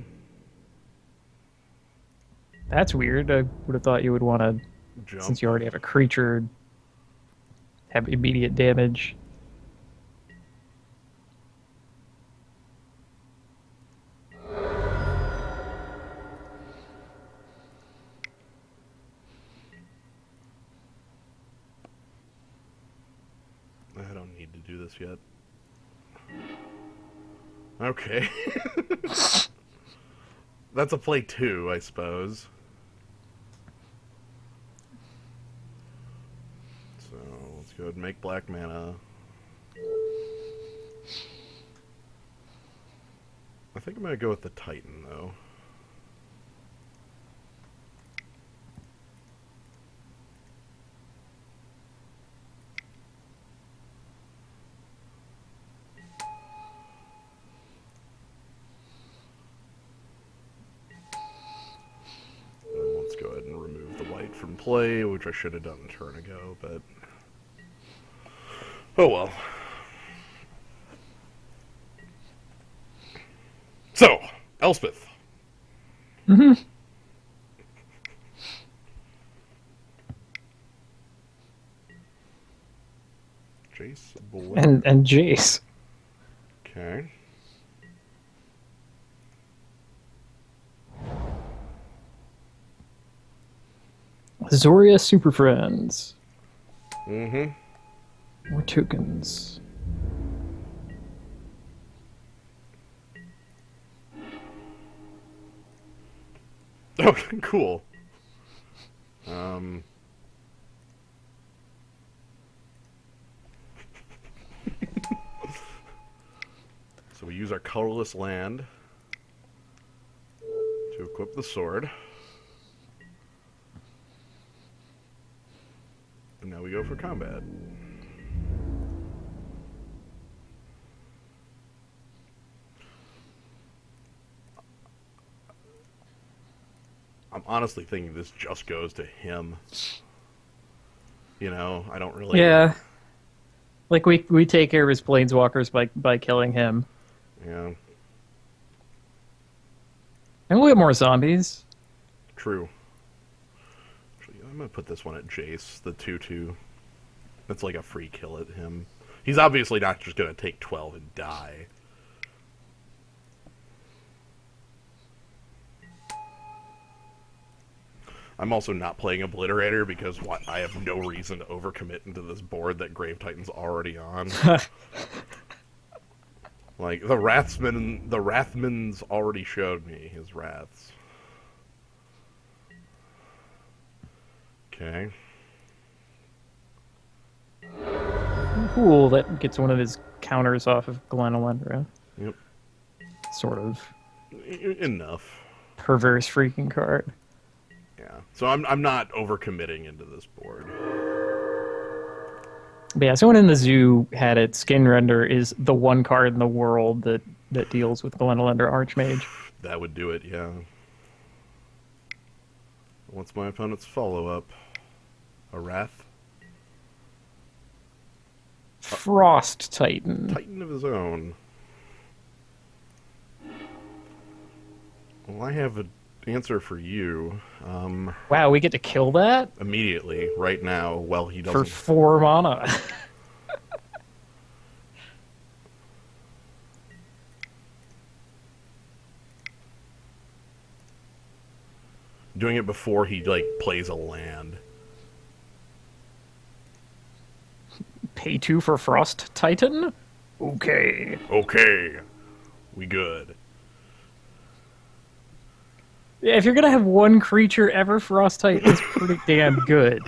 That's weird. I would have thought you would want to, since Jump. you already have a creature, have immediate damage. I don't need to do this yet. Okay. That's a play two, I suppose. So let's go ahead and make black mana. I think I'm gonna go with the Titan though. And let's go ahead and remove the white from play, which I should have done a turn ago, but oh well. So, Elspeth. Hmm. Jace And Jace. Okay. Zoria Super Friends. Mm-hmm. More tokens. Oh, cool. Um. So we use our colorless land to equip the sword. And now we go for combat. I'm honestly thinking this just goes to him. You know, I don't really. Yeah, like we take care of his planeswalkers by killing him, Yeah, and we'll get more zombies. true. Actually, I'm gonna put this one at Jace, the 2/2. That's like a free kill at him. He's obviously not just gonna take 12 and die. I'm also not playing Obliterator because what I have no reason to overcommit into this board that Grave Titan's already on. Like the Wrathman's already showed me his wraths. Okay. Cool, that gets one of his counters off of Glenalendra. Yep. Sort of Enough. perverse freaking card. Yeah. So I'm not overcommitting into this board. But yeah, someone in the zoo had it. Skin Render is the one card in the world that deals with Glenalender Archmage. That would do it, yeah. What's my opponent's follow-up? A Wrath? Frost Titan. Titan of his own. Well, I have an answer for you. Wow, we get to kill that Immediately, right now, well, he for doesn't... 4 mana. Doing it before he, like, plays a land. Pay 2 for Frost Titan? Okay. Okay. We good. Yeah, if you're gonna have one creature ever, Frost Titan is pretty damn good.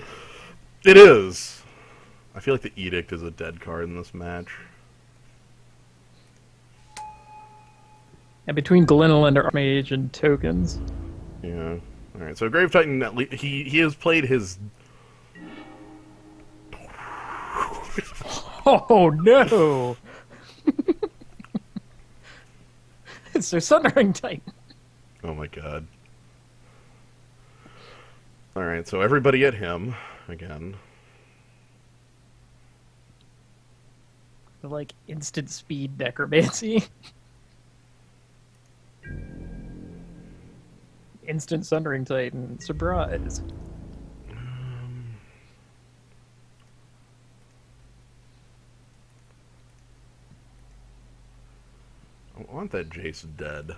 It is! I feel like the Edict is a dead card in this match. And between Glenalender Archmage and tokens. Yeah. Alright, so Grave Titan, he has played his... Oh no! It's their Sundering Titan. Oh my god. Alright, so everybody at him, again. Like instant speed necromancy. Instant Sundering Titan. Surprise. I want that Jace dead.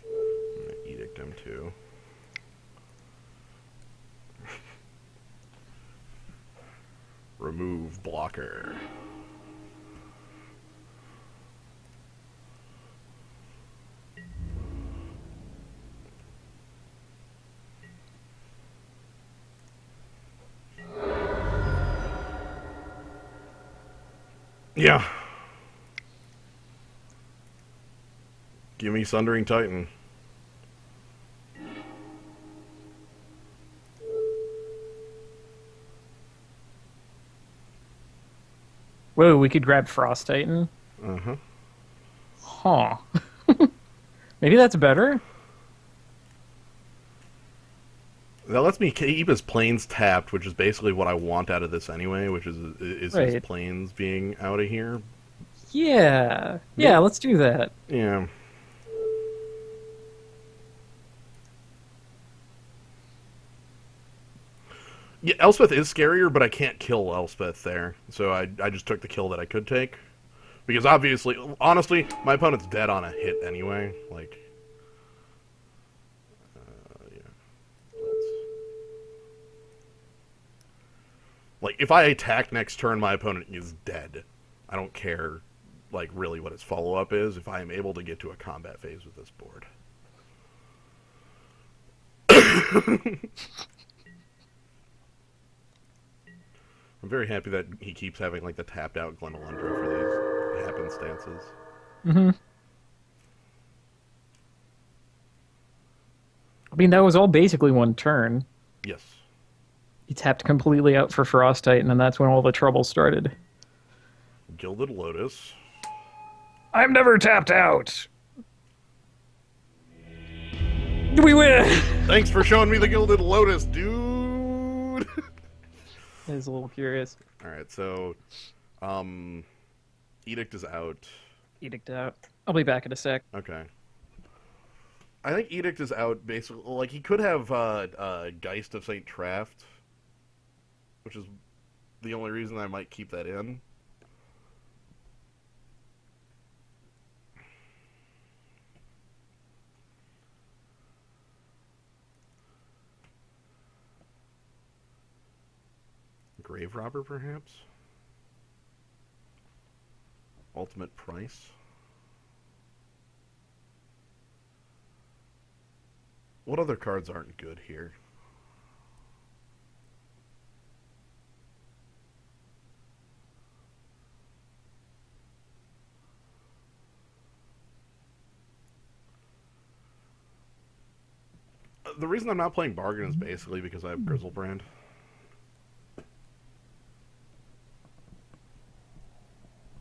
I'm gonna edict him too. Remove blocker. Yeah. Give me Sundering Titan. Whoa, we could grab Frost Titan? Uh-huh. Huh. Maybe that's better? That lets me keep his planes tapped, which is basically what I want out of this anyway, which is his Right. planes being out of here. Yeah. Yeah, let's do that. Yeah. Yeah, Elspeth is scarier, but I can't kill Elspeth there. So I just took the kill that I could take. Because obviously, honestly, my opponent's dead on a hit anyway. Like, yeah. Like, if I attack next turn, my opponent is dead. I don't care, like, really what his follow-up is if I am able to get to a combat phase with this board. I'm very happy that he keeps having, like, the tapped-out Glenalundra for these happenstances. Mm-hmm. I mean, that was all basically one turn. Yes. He tapped completely out for Frost Titan, and that's when all the trouble started. Gilded Lotus. I'm never tapped out. We win. Thanks for showing me the Gilded Lotus, dude. Is a little curious. All right, so um, Edict is out. Edict out. I'll be back in a sec. Okay. I think Edict is out basically. Like, he could have Geist of St. Traft, which is the only reason I might keep that in. Grave Robber, perhaps? Ultimate Price? What other cards aren't good here? The reason I'm not playing Bargain is basically because I have Grizzlebrand.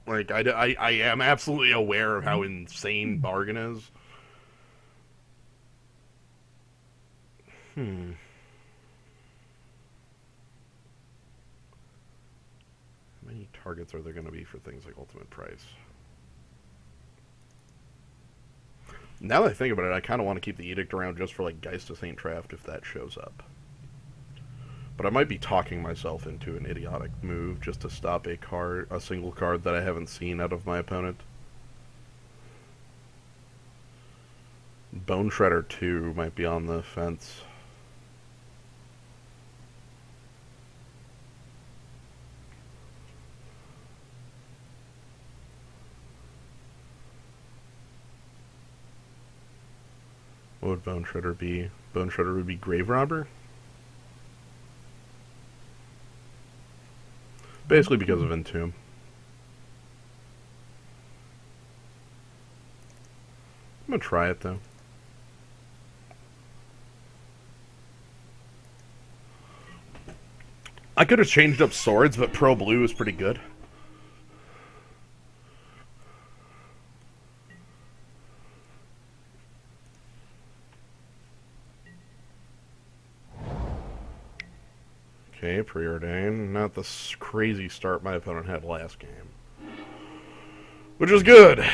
Like, I am absolutely aware of how insane Bargain is. Hmm. How many targets are there going to be for things like Ultimate Price? Now that I think about it, I kind of want to keep the Edict around just for, like, Geist of St. Traft if that shows up. But I might be talking myself into an idiotic move just to stop a single card that I haven't seen out of my opponent. Bone Shredder 2 might be on the fence. What would Bone Shredder be? Bone Shredder would be Grave Robber? Basically because of Entomb. I'm gonna try it though. I could have changed up swords, but Pro Blue is pretty good. Okay, Preordain. Not the crazy start my opponent had last game. Which is good.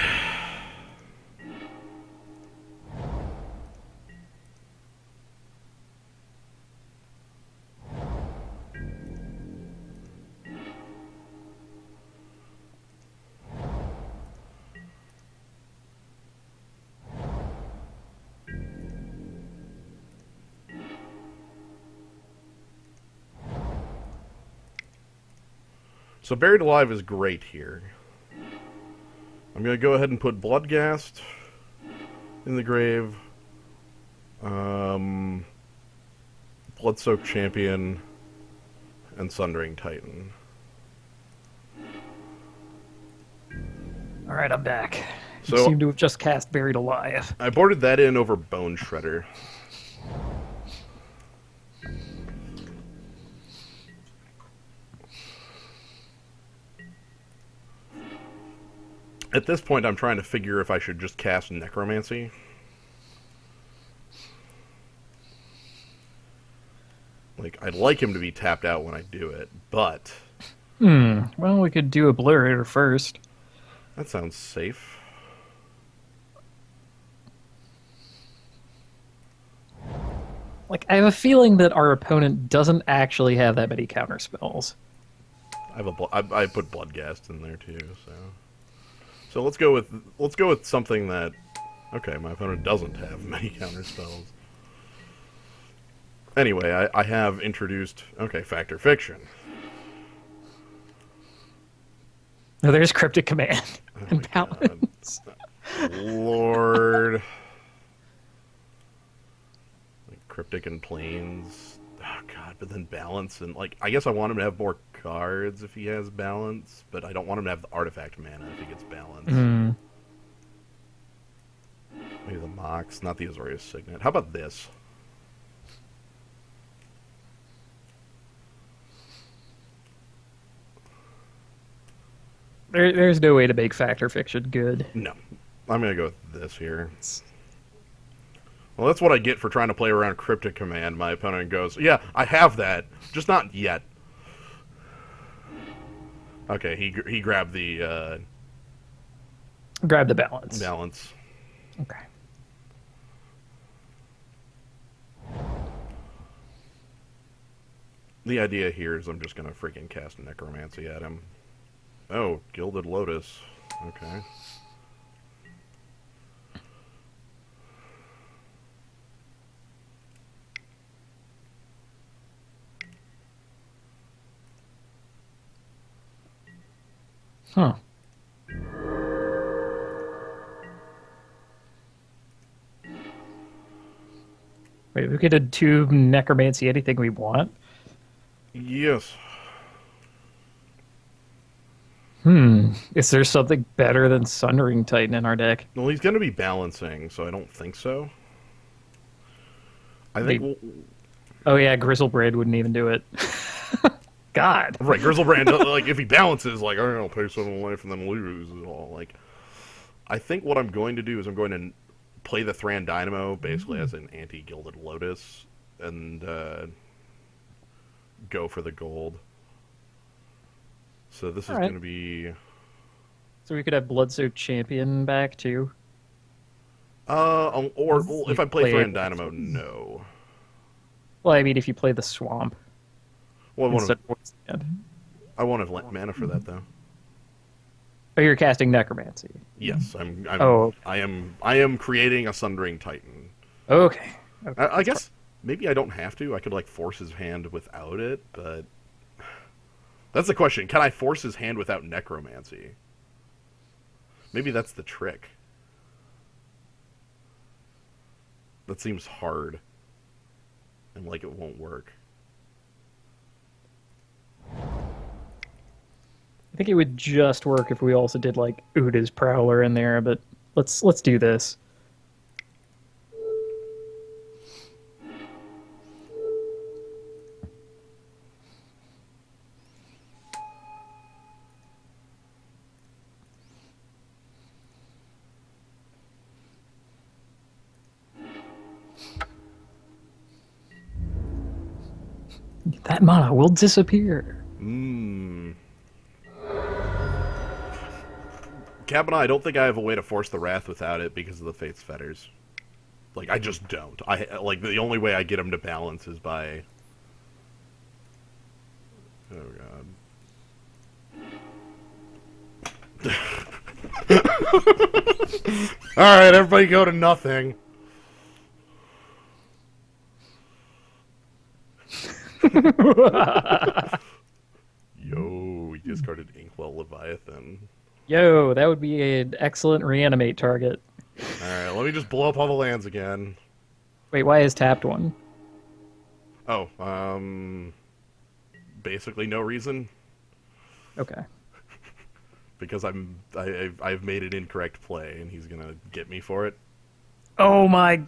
So Buried Alive is great here. I'm going to go ahead and put Bloodghast in the grave. Bloodsoaked Champion and Sundering Titan. All right, I'm back. You So seem to have just cast Buried Alive. I boarded that in over Bone Shredder. At this point, I'm trying to figure if I should just cast Necromancy. Like, I'd like him to be tapped out when I do it, but Well, we could do Obliterator first. that sounds safe. Like, I have a feeling that our opponent doesn't actually have that many counter spells. I put Bloodghast in there too, so let's go with something that, okay, my opponent doesn't have many counter spells. Anyway, I have introduced, okay, Factor Fiction. No, there's Cryptic Command Oh and my God. Balance. Lord. Like Cryptic and Plains. Oh god, but then Balance and, like, I guess I want him to have more cards if he has Balance, but I don't want him to have the artifact mana if he gets Balance. Maybe the Mox, not the Azorius Signet. How about this? There's no way to make fact or fiction good. No. I'm going to go with this here. Well, that's what I get for trying to play around Cryptic Command. My opponent goes, yeah, I have that, just not yet. Okay, he grabbed the Grab the balance. balance. Okay. The idea here is I'm just going to freaking cast Necromancy at him. Oh, Gilded Lotus. Okay. Huh. Wait, we could do necromancy anything we want? Yes. Is there something better than Sundering Titan in our deck? Well, he's going to be balancing, so I don't think so. I think... Oh yeah, Grizzlebraid wouldn't even do it. God. Right, Grizzlebrand, like, if he balances, like, all right, I'll pay 7 life and then lose it all. Like, I think what I'm going to do is I'm going to play the Thran Dynamo, basically as an anti-Gilded Lotus, and go for the gold. So this is going to be... So we could have Bloodsoaked Champion back, too? Or well, if I play Thran Dynamo, no. Well, I mean, if you play the Swamp. Well, I won't have mana for that, though. Oh, you're casting Necromancy. Yes, I am creating a Sundering Titan. Okay. I guess maybe I don't have to. I could like force his hand without it, but that's the question. Can I force his hand without Necromancy? Maybe that's the trick. That seems hard. And like it won't work. I think it would just work if we also did like Uda's Prowler in there, but let's do this. That mana will disappear. Cap and I don't think I have a way to force the Wrath without it because of the Fate's Fetters. Like, I just don't. Like, the only way I get him to balance is by... Oh, God. Alright, everybody go to nothing. Yo, he discarded Inkwell Leviathan. Yo, that would be an excellent reanimate target. Alright, let me just blow up all the lands again. Wait, why is tapped one? Oh, basically no reason. Okay. Because I've made an incorrect play, and he's gonna get me for it. Oh my...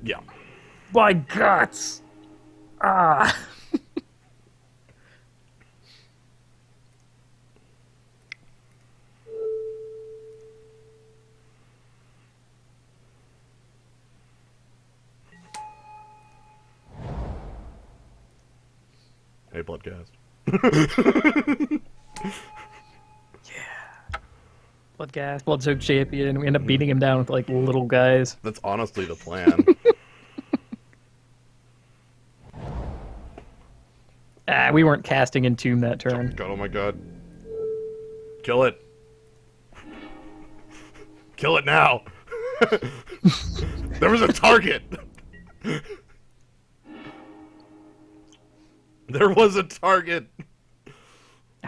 Yeah. My guts! Ah! Hey, Bloodcast. Bloodcast, Bloodsoaked Champion. We end up beating him down with like little guys. That's honestly the plan. We weren't casting Entomb that turn. God, oh my god. Kill it. Kill it now. There was a target. There was a target.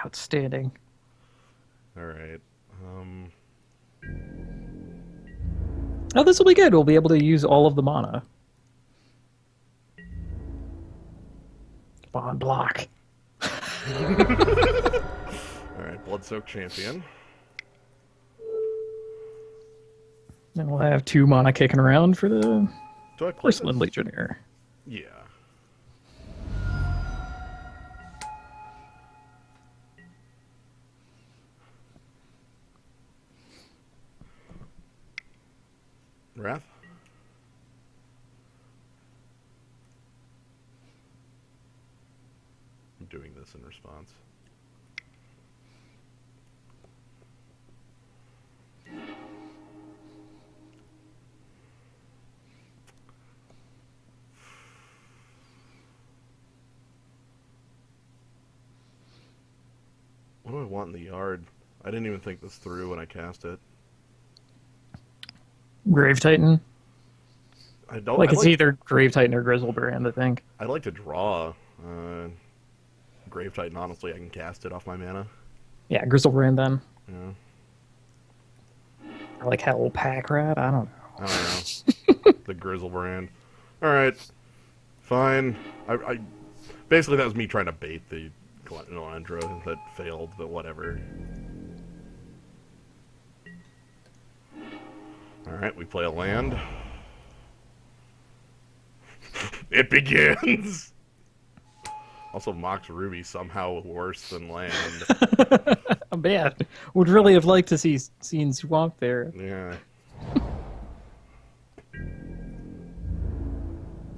Outstanding. Alright. Oh, this will be good. We'll be able to use all of the mana. Come on, block. Alright, Bloodsoaked Champion. And we'll have 2 mana kicking around for the Do I play Porcelain this? Legionnaire. Yeah. Wrath? I'm doing this in response. What do I want in the yard? I didn't even think this through when I cast it. Grave Titan. I don't. Like it's either Grave Titan or Grizzlebrand, I think. I'd like to draw Grave Titan. Honestly, I can cast it off my mana. Yeah, Grizzlebrand then. Yeah. Or like Hell Pack Rat. I don't know. I don't know. The Grizzlebrand. All right, fine. I basically that was me trying to bait the Glenendra that failed, but whatever. All right, we play a land. It begins. Also, Mox Ruby somehow worse than land. Oh, man, would really have liked to seen Swamp there. Yeah.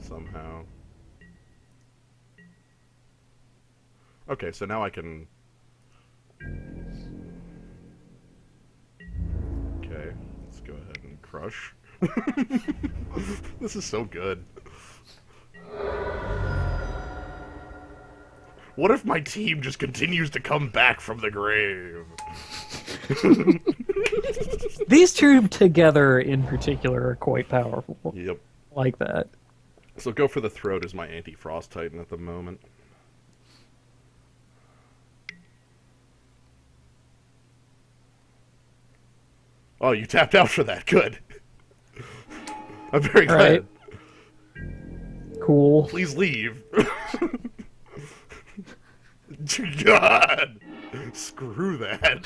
Somehow. Okay, so now I can... Okay, let's go ahead and crush. This is so good. What if my team just continues to come back from the grave? These two together in particular are quite powerful. Yep. Like that. So go for the throat as my anti-frost titan at the moment. Oh, you tapped out for that. Good. I'm very glad. Right. Cool. Please leave. God. Screw that.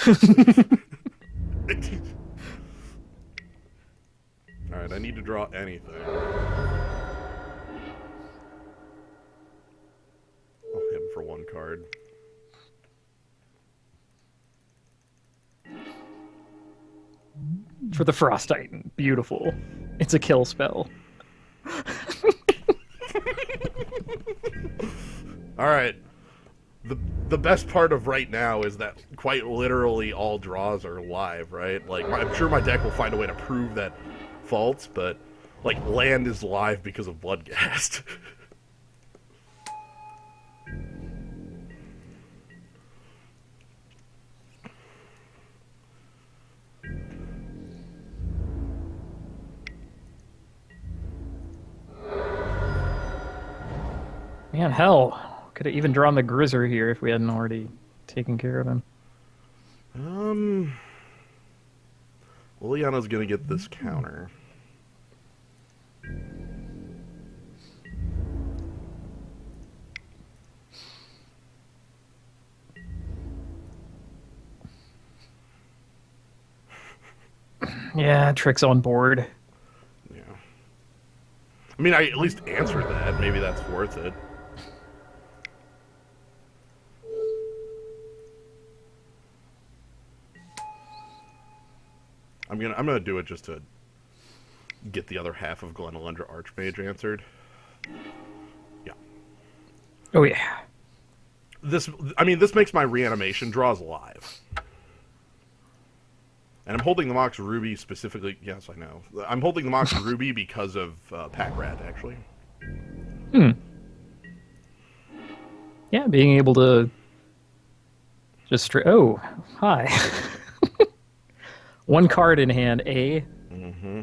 Alright, I need to draw anything. I'll hit him for one card. For the Frost Titan. Beautiful. It's a kill spell. Alright. The best part of right now is that quite literally all draws are live, right? Like, I'm sure my deck will find a way to prove that false, but, like, land is live because of Bloodghast. Man, hell. Could have even drawn the Grizzer here if we hadn't already taken care of him. Liliana's gonna get this counter. Yeah, Trick's on board. Yeah. I mean, I at least answered that. Maybe that's worth it. I'm gonna do it just to get the other half of Glenelendra Archmage answered. Yeah. Oh yeah. This makes my reanimation draws live. And I'm holding the Mox Ruby specifically. Yes, I know. I'm holding the Mox Ruby because of Pack Rat, actually. Yeah, being able to just oh, hi. One card in hand, A. Mm-hmm.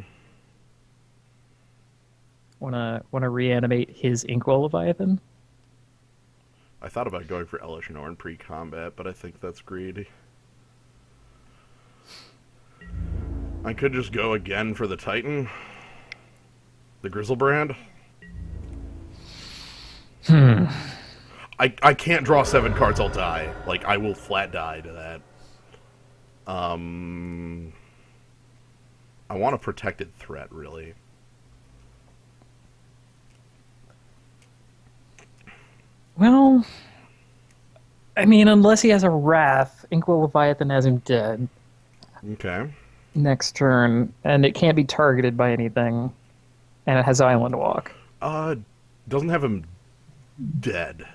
Wanna reanimate his Inkwell Leviathan? I thought about going for Elish Norn pre-combat, but I think that's greedy. I could just go again for the Titan. The Grizzlebrand. I can't draw 7 cards, I'll die. Like, I will flat die to that. I want a protected threat, really. Well, I mean, unless he has a Wrath, Inkwell Leviathan has him dead. Okay. next turn, and it can't be targeted by anything, and it has Island Walk. Uh, doesn't have him dead.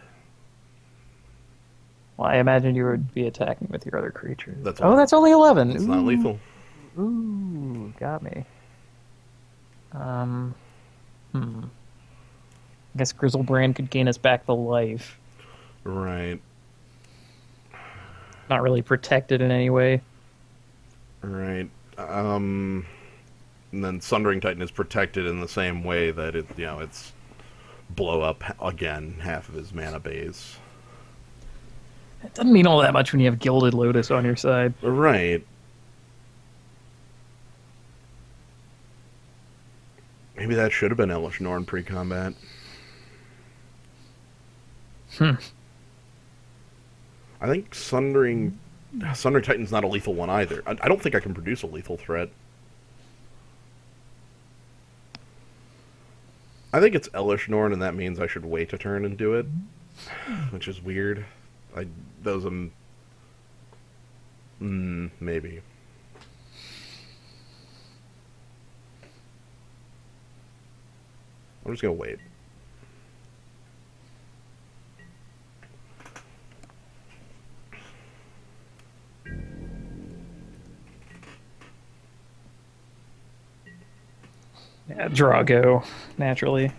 Well, I imagine you would be attacking with your other creatures. That's Oh, why. that's only 11. It's not lethal. Ooh, got me. Um, hmm. I guess Grizzlebrand could gain us back the life. Right. Not really protected in any way. Right. And then Sundering Titan is protected in the same way that it's blow up again half of his mana base. It doesn't mean all that much when you have Gilded Lotus on your side. Right. Maybe that should have been Elish Norn pre-combat. Hmm. I think Sundering Titan's not a lethal one either. I don't think I can produce a lethal threat. I think it's Elish Norn, and that means I should wait a turn and do it, which is weird. Those maybe. I'm just gonna wait. Yeah, Drago, naturally.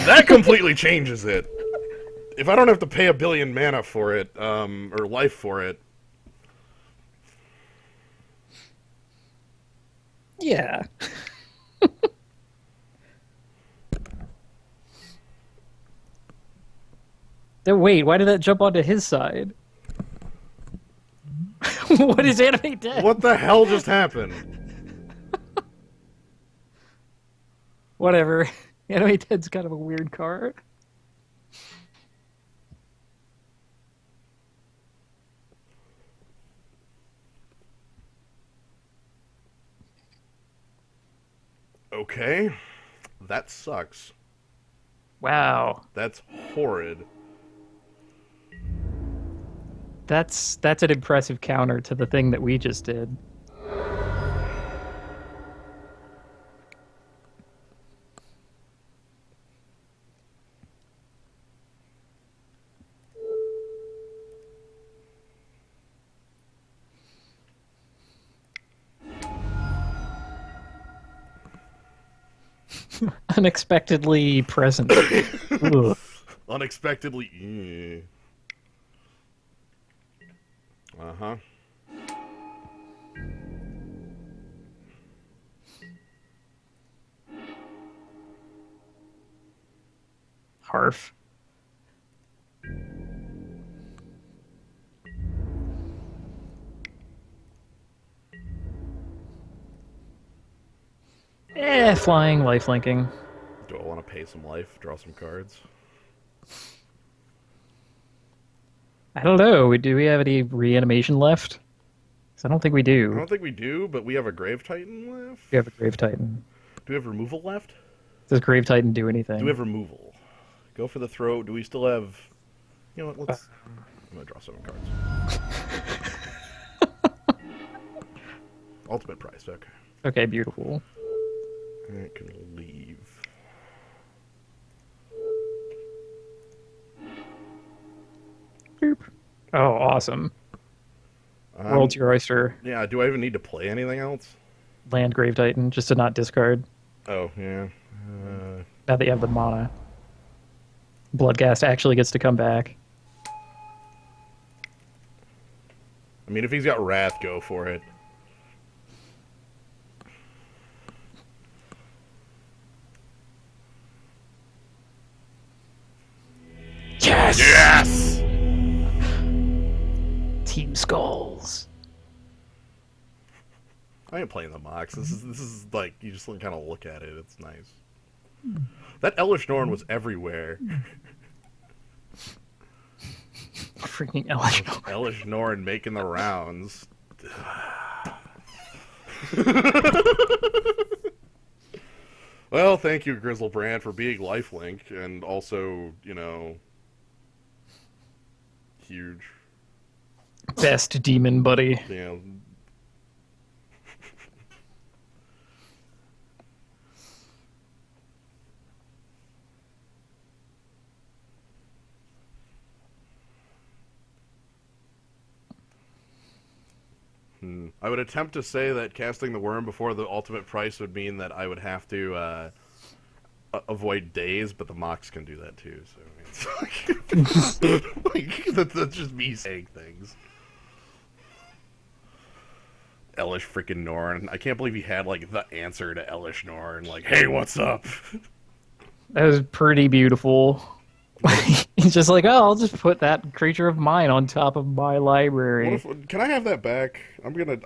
That completely changes it. If I don't have to pay 1,000,000,000 mana for it, or life for it. Yeah. Then wait, why did that jump onto his side? What is Anime Dead? What the hell just happened? Whatever. Anime Dead's kind of a weird card. Okay. That sucks. Wow. That's horrid. That's an impressive counter to the thing that we just did. Unexpectedly present. Ugh. Unexpectedly. Uh-huh. Harf. Flying, lifelinking. Do I want to pay some life, draw some cards? I don't know. Do we have any reanimation left? 'Cause I don't think we I do. don't think we do, but we have a Grave Titan left? We have a Grave Titan. Do we have removal left? Does Grave Titan do Do we anything? have removal? Go for the throw. Do we still have... You know what, let's... I'm going to draw 7 cards. Ultimate price, okay. Okay, beautiful. I can leave. Boop. Oh, awesome. World's your oyster. Yeah, do I even need to play anything else? Land Grave Titan, just to not discard. Oh, yeah. Now that you have the mana. Bloodghast actually gets to come back. I mean, if he's got Wrath, go for it. Yes! Yes! Team Skulls. I ain't playing the Mox. This is like, you just kind of look at it. It's nice. That Elish Norn was everywhere. Freaking Elish. Elish Norn making the rounds. Well, thank you, Grizzlebrand, for being lifelink and also, huge. Best demon buddy. You know, I would attempt to say that casting the worm before the ultimate price would mean that I would have to avoid days, but the Mox can do that too. So that's just me saying things. Elish freaking Norn. I can't believe he had like the answer to Elish Norn. Like, hey, what's up? That was pretty beautiful. He's just like, oh, I'll just put that creature of mine on top of my What library. if? Can I have that back? I'm gonna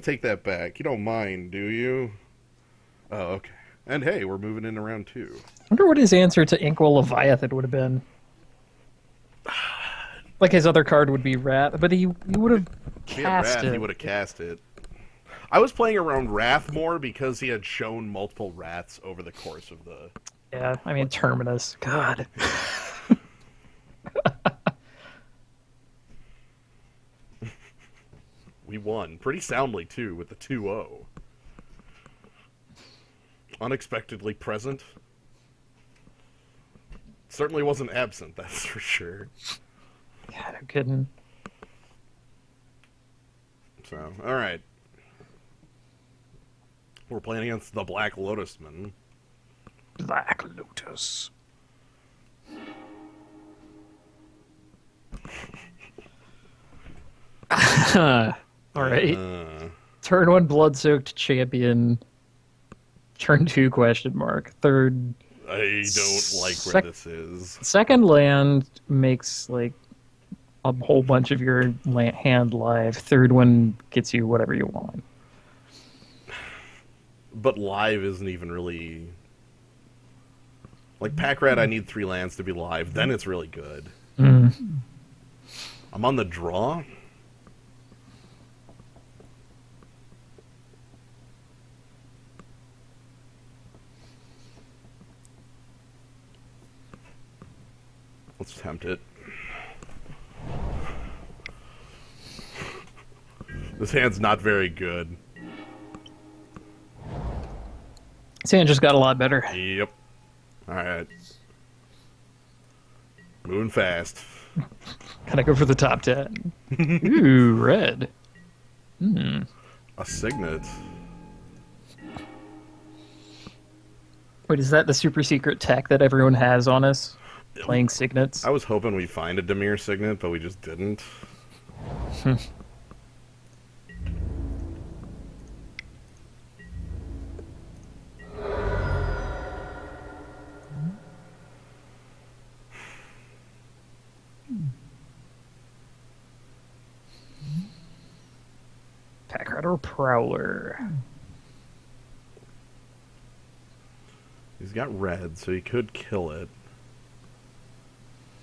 take that back. You don't mind, do you? Oh, okay. And hey, we're moving into round 2. I wonder what his answer to Inkwell Leviathan would have been. Like his other card would be Wrath, but he would have If he had cast Wrath, he it. would have cast it. I was playing around Wrath more because he had shown multiple Wraths over the course of the. Yeah, I mean Terminus. God. We won pretty soundly too with the 2-0. Unexpectedly present. Certainly wasn't absent, that's for sure. Yeah, no kidding. So, alright. We're playing against the Black Lotusman. Black Lotus. All right. Turn 1 Blood-Soaked Champion. Turn 2 question mark. Third I don't like where Sec- this is. second land makes like a whole bunch of your hand live. Third one gets you whatever you want. But live isn't even really. Like Pack Rat, I need 3 lands to be live. Then it's really good. I'm on the draw. Let's attempt it. This hand's not very good. Sand just got a lot better. Yep. Alright. Moving fast. Gotta go for the top 10. Ooh, red. A Signet. Wait, is that the super secret tech that everyone has on us? Playing signets? I was hoping we'd find a Dimir Signet, but we just didn't. Pack Rat or Prowler? He's got red, so he could kill it.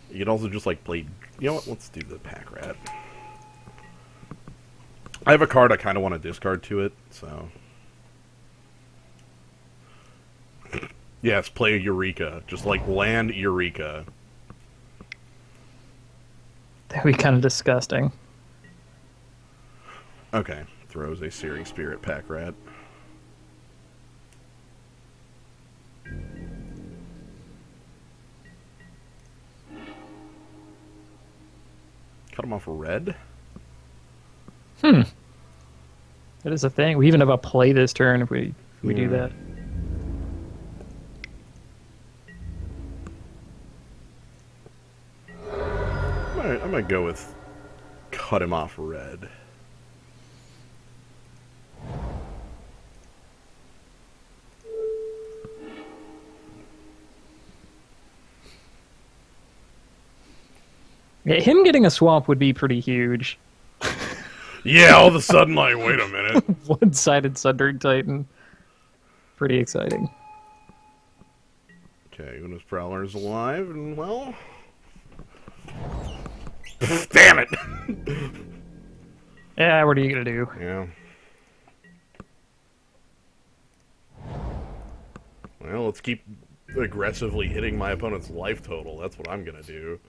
You could also just like play. You know what? Let's do the Pack Rat. I have a card I kind of want to discard to it, so. Yes, play Eureka. Just like land Eureka. That'd be kind of disgusting. Okay, throws a Searing Spirit Pack Rat. Cut him off red. That is a thing. We even have a play this turn if we do Yeah. that. I might go with cut him off red. Yeah, him getting a swamp would be pretty huge. Yeah, all of a sudden, like, wait a minute. One-sided Sundering Titan. Pretty exciting. Okay, Una's Prowler is alive, and well... Damn it! Yeah, what are you gonna do? Yeah. Well, let's keep aggressively hitting my opponent's life total. That's what I'm gonna do.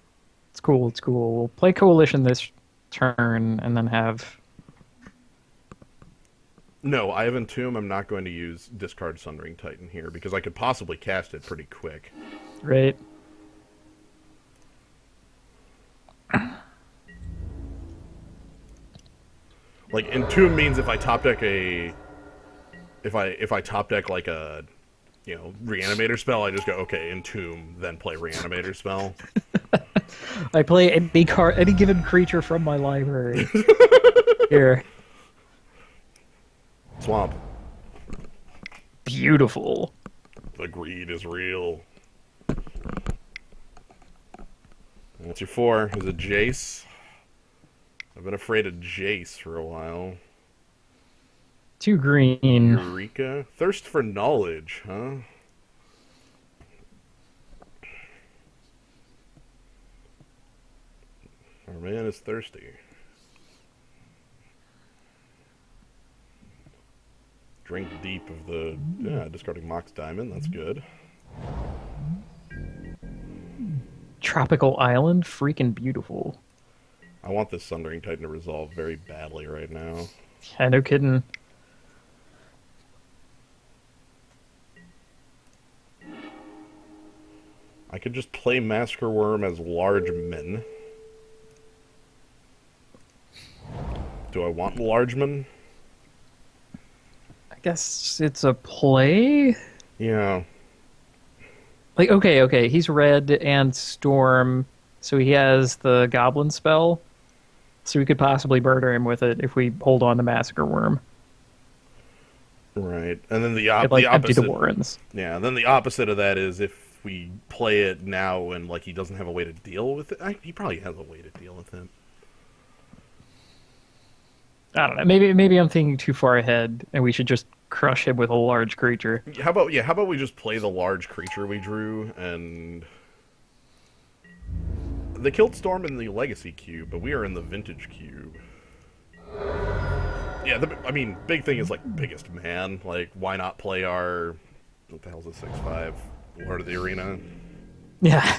It's cool, it's cool. We'll play Coalition this turn and then have... No, I have Entomb. I'm not going to use Discard Sundering Titan here, because I could possibly cast it pretty quick. Right? Like entomb means if I top deck a if I top deck like a reanimator spell, I just go okay entomb, then play reanimator spell. I play any given creature from my library. Here. Swamp. Beautiful. The greed is real. What's your 4? Is it Jace? I've been afraid of Jace for a while. 2 green. Eureka? Thirst for knowledge, huh? Our man is thirsty. Drink deep of the... Yeah, discarding Mox Diamond, that's good. Tropical Island? Freaking beautiful. I want this Sundering Titan to resolve very badly right now. Yeah, no kidding. I could just play Masker Worm as large men. Do I want Largeman? I guess it's a play? Yeah. Like, okay, he's red and storm, so he has the goblin spell. So we could possibly murder him with it if we hold on to Massacre Worm. Right. And then the Empty opposite... the Warrens. Yeah, and then the opposite of that is if we play it now and like he doesn't have a way to deal with it. He probably has a way to deal with it. I don't know. Maybe I'm thinking too far ahead, and we should just crush him with a large creature. How about we just play the large creature we drew and they killed Storm in the Legacy cube, but we are in the Vintage cube. Yeah, I mean, big thing is like biggest man. Like, why not play our what the hell's a 6/5 Lord of the Arena? Yeah,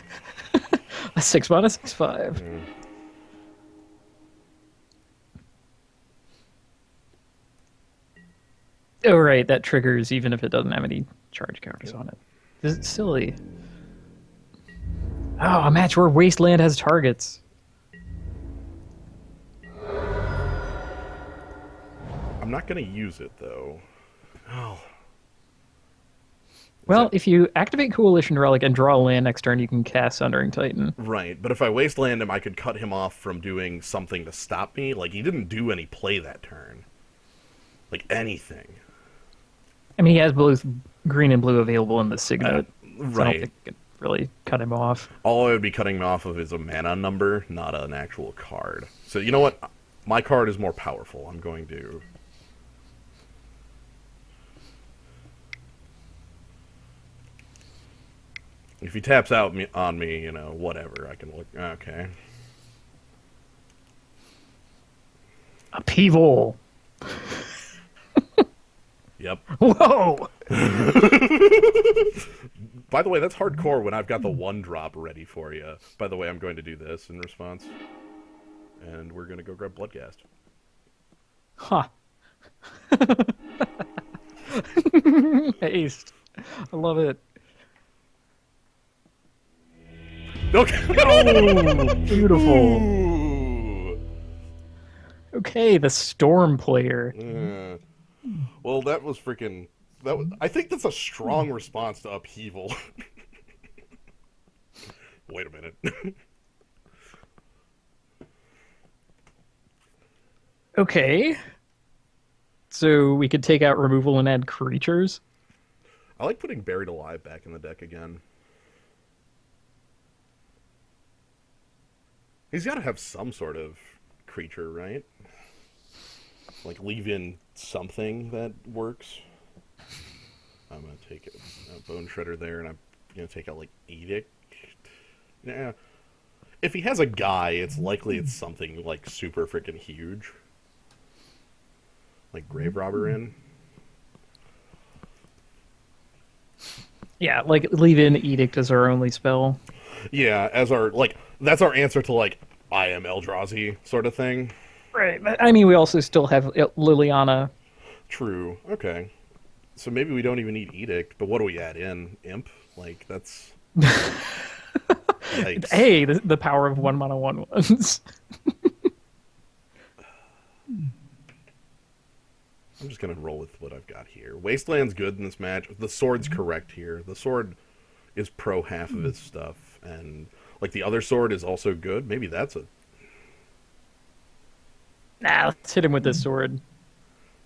a 6/1, a 6/5. Yeah. Oh, right, that triggers even if it doesn't have any charge counters on it. This is silly. Oh, a match where Wasteland has targets. I'm not going to use it, though. Oh. Well, if you activate Coalition Relic and draw a land next turn, you can cast Sundering Titan. Right, but if I Wasteland him, I could cut him off from doing something to stop me. Like, he didn't do any play that turn. Like, anything. I mean, he has both green and blue available in the Signet. Right. So I don't think it could really cut him off. All I would be cutting him off of is a mana number, not an actual card. So, you know what? My card is more powerful. I'm going to... If he taps out on me, you know, whatever. I can look... Okay. Upheaval. Yep. Whoa! By the way, that's hardcore when I've got the 1-drop ready for you. By the way, I'm going to do this in response. And we're going to go grab Bloodcast. Huh. Haste. I love it. Okay. Oh, beautiful. Ooh. Okay, the Storm player. Well, that was freaking... I think that's a strong response to Upheaval. Wait a minute. Okay. So we could take out removal and add creatures. I like putting Buried Alive back in the deck again. He's got to have some sort of creature, right? Like, leave in something that works. I'm going to take a Bone Shredder there, and I'm going to take out, like, Edict. Yeah. If he has a guy, it's likely it's something, like, super freaking huge. Like Grave Robber in. Yeah, like, leave in Edict as our only spell. Yeah, as our, like, that's our answer to, like, I am Eldrazi sort of thing. Right, but I mean, we also still have Liliana. True. Okay. So maybe we don't even need Edict, but what do we add in? Imp? Like, that's... Yikes. Hey, the power of 1 mana 1/1s. I'm just gonna roll with what I've got here. Wasteland's good in this match. The sword's correct here. The sword is pro half of his stuff, and like the other sword is also good. Maybe that's a Nah, let's hit him with this sword.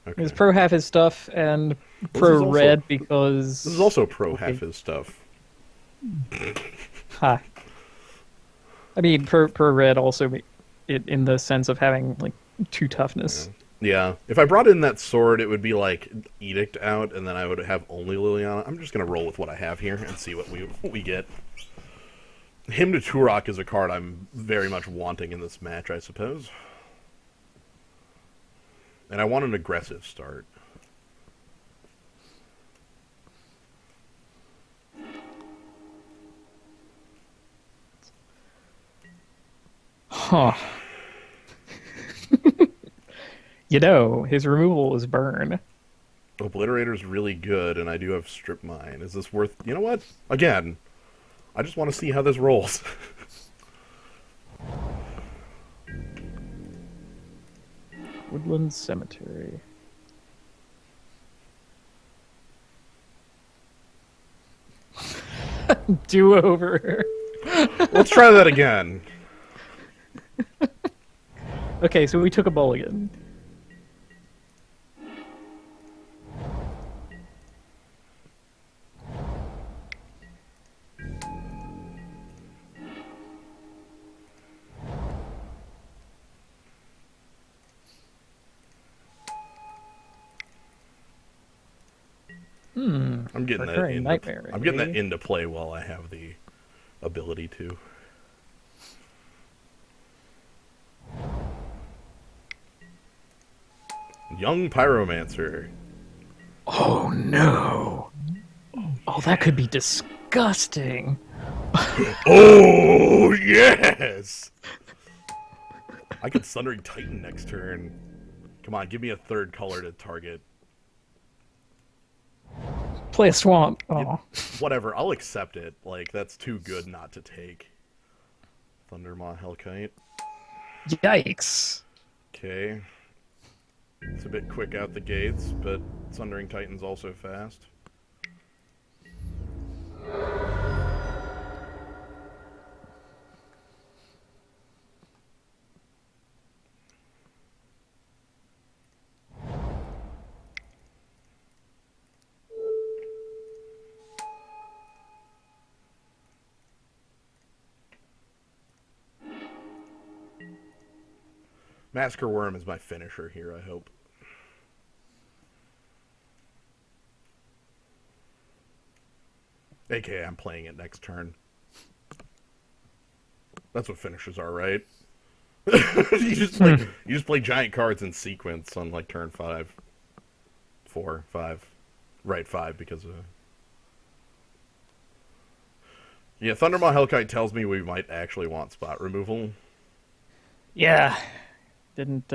okay. It's pro half his stuff and Well, pro red because this is also pro okay. half his stuff. Ha. I mean, pro red also in the sense of having like two toughness. Yeah. If I brought in that sword, it would be like Edict out, and then I would have only Liliana. I'm just gonna roll with what I have here and see what we get. Hymn to Turok is a card I'm very much wanting in this match, I suppose. And I want an aggressive start. Huh. You know, his removal is burn. Obliterator's really good, and I do have Strip Mine. Is this worth... You know what? Again, I just want to see how this rolls. Woodland Cemetery. Do over. Let's try that again. Okay, so we took a mulligan. I'm getting that Recurring into, nightmare, I'm getting that maybe. into play while I have the ability to. Young Pyromancer. Oh no! Oh, that could be disgusting. Oh, yes! I could Sundering Titan next turn. Come on, give me a third color to target. Play a swamp. Oh, Whatever, I'll accept it. Like, that's too good not to take. Thundermaw Hellkite. yikes! Okay. It's a bit quick out the gates, but Sundering Titan's also fast. Masker Worm is my finisher here, I hope. AKA, I'm playing it next turn. That's what finishers are, right? You just play giant cards in sequence on like turn 5. 4, 5. Right, 5 because of... Yeah, Thundermaw Hellkite tells me we might actually want spot removal. Yeah, didn't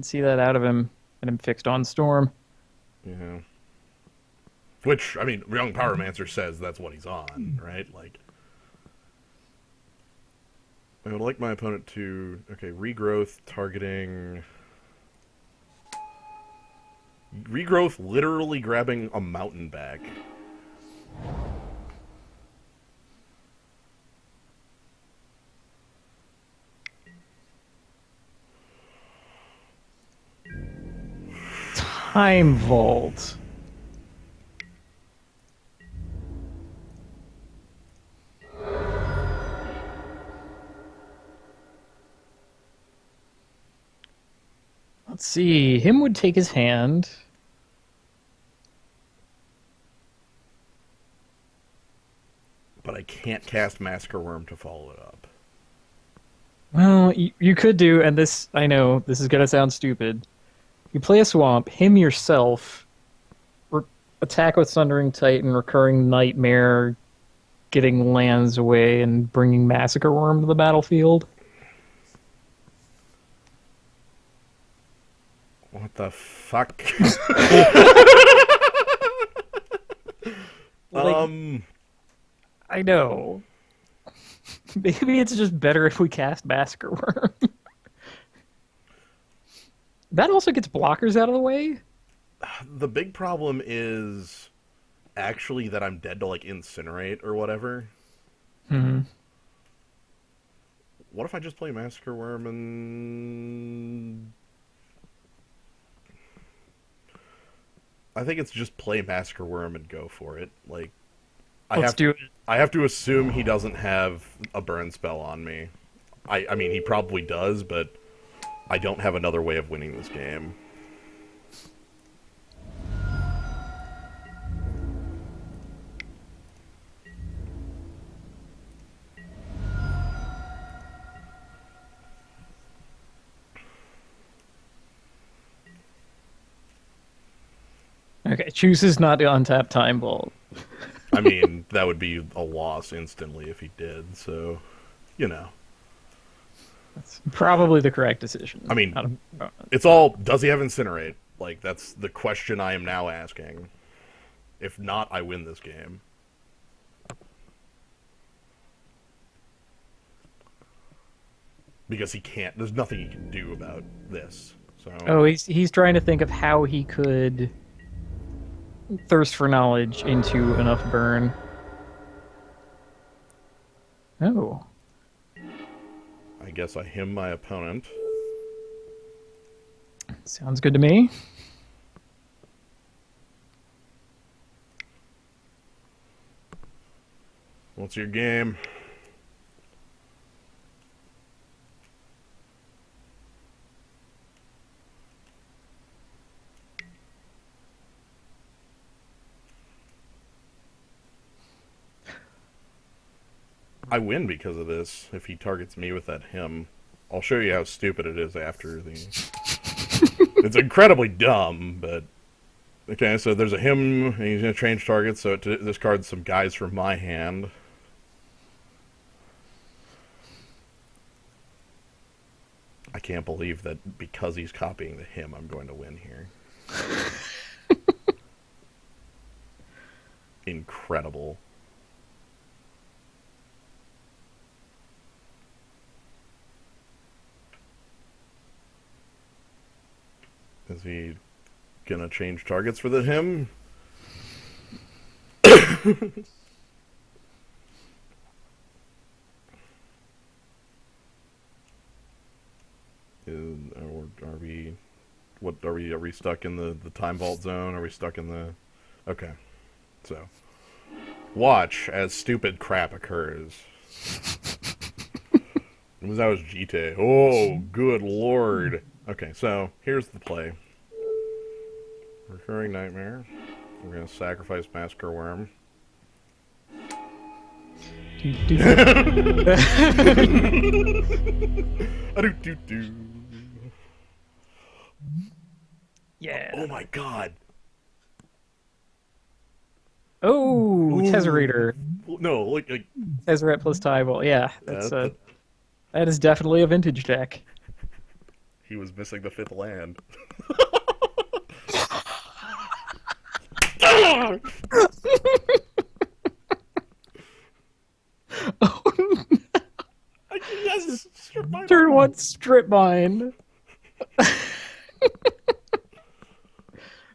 see that out of him. Had him fixed on Storm. Yeah. Which, I mean, Young Pyromancer says that's what he's on, right? Like, I would like my opponent to... Okay, regrowth, targeting... Regrowth literally grabbing a mountain back. Time Vault. Let's see. Him would take his hand. But I can't cast Masker Worm to follow it up. Well, you could do, and this, I know, this is going to sound stupid. You play a swamp, him yourself, attack with Thundering Titan, Recurring Nightmare, getting lands away, and bringing Massacre Worm to the battlefield. What the fuck? Like, I know. Maybe it's just better if we cast Massacre Worm. That also gets blockers out of the way. The big problem is actually that I'm dead to like incinerate or whatever. Hmm. What if I just play Massacre Worm and I think it's just play Massacre Worm and go for it. Like I Let's have do it. I have to assume he doesn't have a burn spell on me. I mean he probably does, but I don't have another way of winning this game. Okay, chooses not to untap Time Bolt. I mean, that would be a loss instantly if he did, so you know. That's probably the correct I decision. mean, Not a, it's all does he have incinerate? Like that's the question I am now asking. If not, I win this game. Because he can't. There's nothing he can do about this. So oh, he's trying to think of how he could thirst for knowledge into enough burn. Oh, I guess I him my opponent. sounds good to me. What's your game? I win because of this. If he targets me with that him, I'll show you how stupid it is after the. It's incredibly dumb, but okay. So there's a him, and he's gonna change targets. So it discards some guys from my hand. I can't believe that because he's copying the him, I'm going to win here. Incredible. Is he gonna change targets for the him? Are we? What are we? Are we stuck in the time vault zone? Are we stuck in the? Okay, so watch as stupid crap occurs. That was GT. Oh, good lord. Okay, so here's the play. Recurring nightmare. We're gonna sacrifice Massacre Worm. Do, do, do. A-do-do-do. Yeah. Oh my god. Oh, Ooh. Tezzerator. No, like Tezzeret plus Time Bolt. Yeah, that, that is definitely a vintage deck. he was missing the fifth land. Yes, strip mine Turn off. one, strip mine.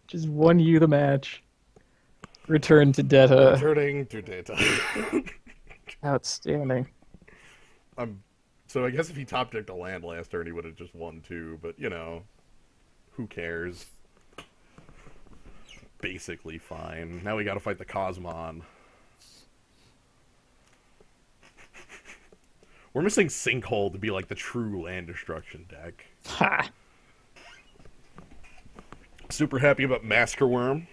Just won you the match. Return to Deta. Returning to data. Outstanding. So I guess if he top decked a land last turn, he would have just won too. But you know, who cares? Basically fine. Now we got to fight the Cosmon. We're missing Sinkhole to be like the true land destruction deck. Ha! Super happy about Massacre Worm.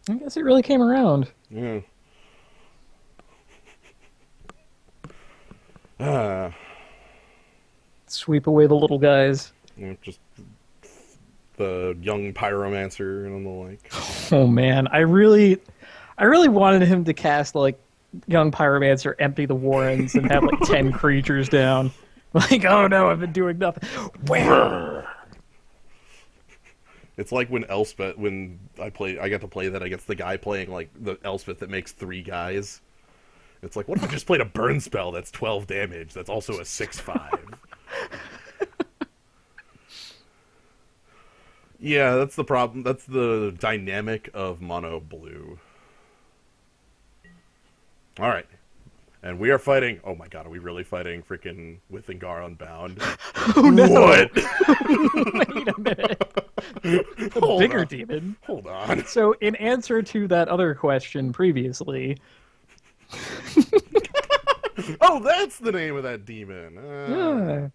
I guess it really came around. Yeah. Ah, Sweep away the little guys. just the young pyromancer and the like. Oh man, I really wanted him to cast like young pyromancer, empty the warrens, and have like 10 creatures down. Like, oh no, I've been doing nothing. Where? It's like when Elspeth, when I got to play that against the guy playing like the Elspeth that makes 3 guys. It's like, what if I just played a burn spell that's 12 damage? That's also a 6/5. Yeah, that's the problem. That's the dynamic of mono blue. All right. And we are fighting. Oh my god, are we really fighting freaking Withingar Unbound? Oh no! What? Wait a minute. A Hold bigger on. demon. Hold on. So, in answer to that other question previously, Oh, that's the name of that demon. yeah,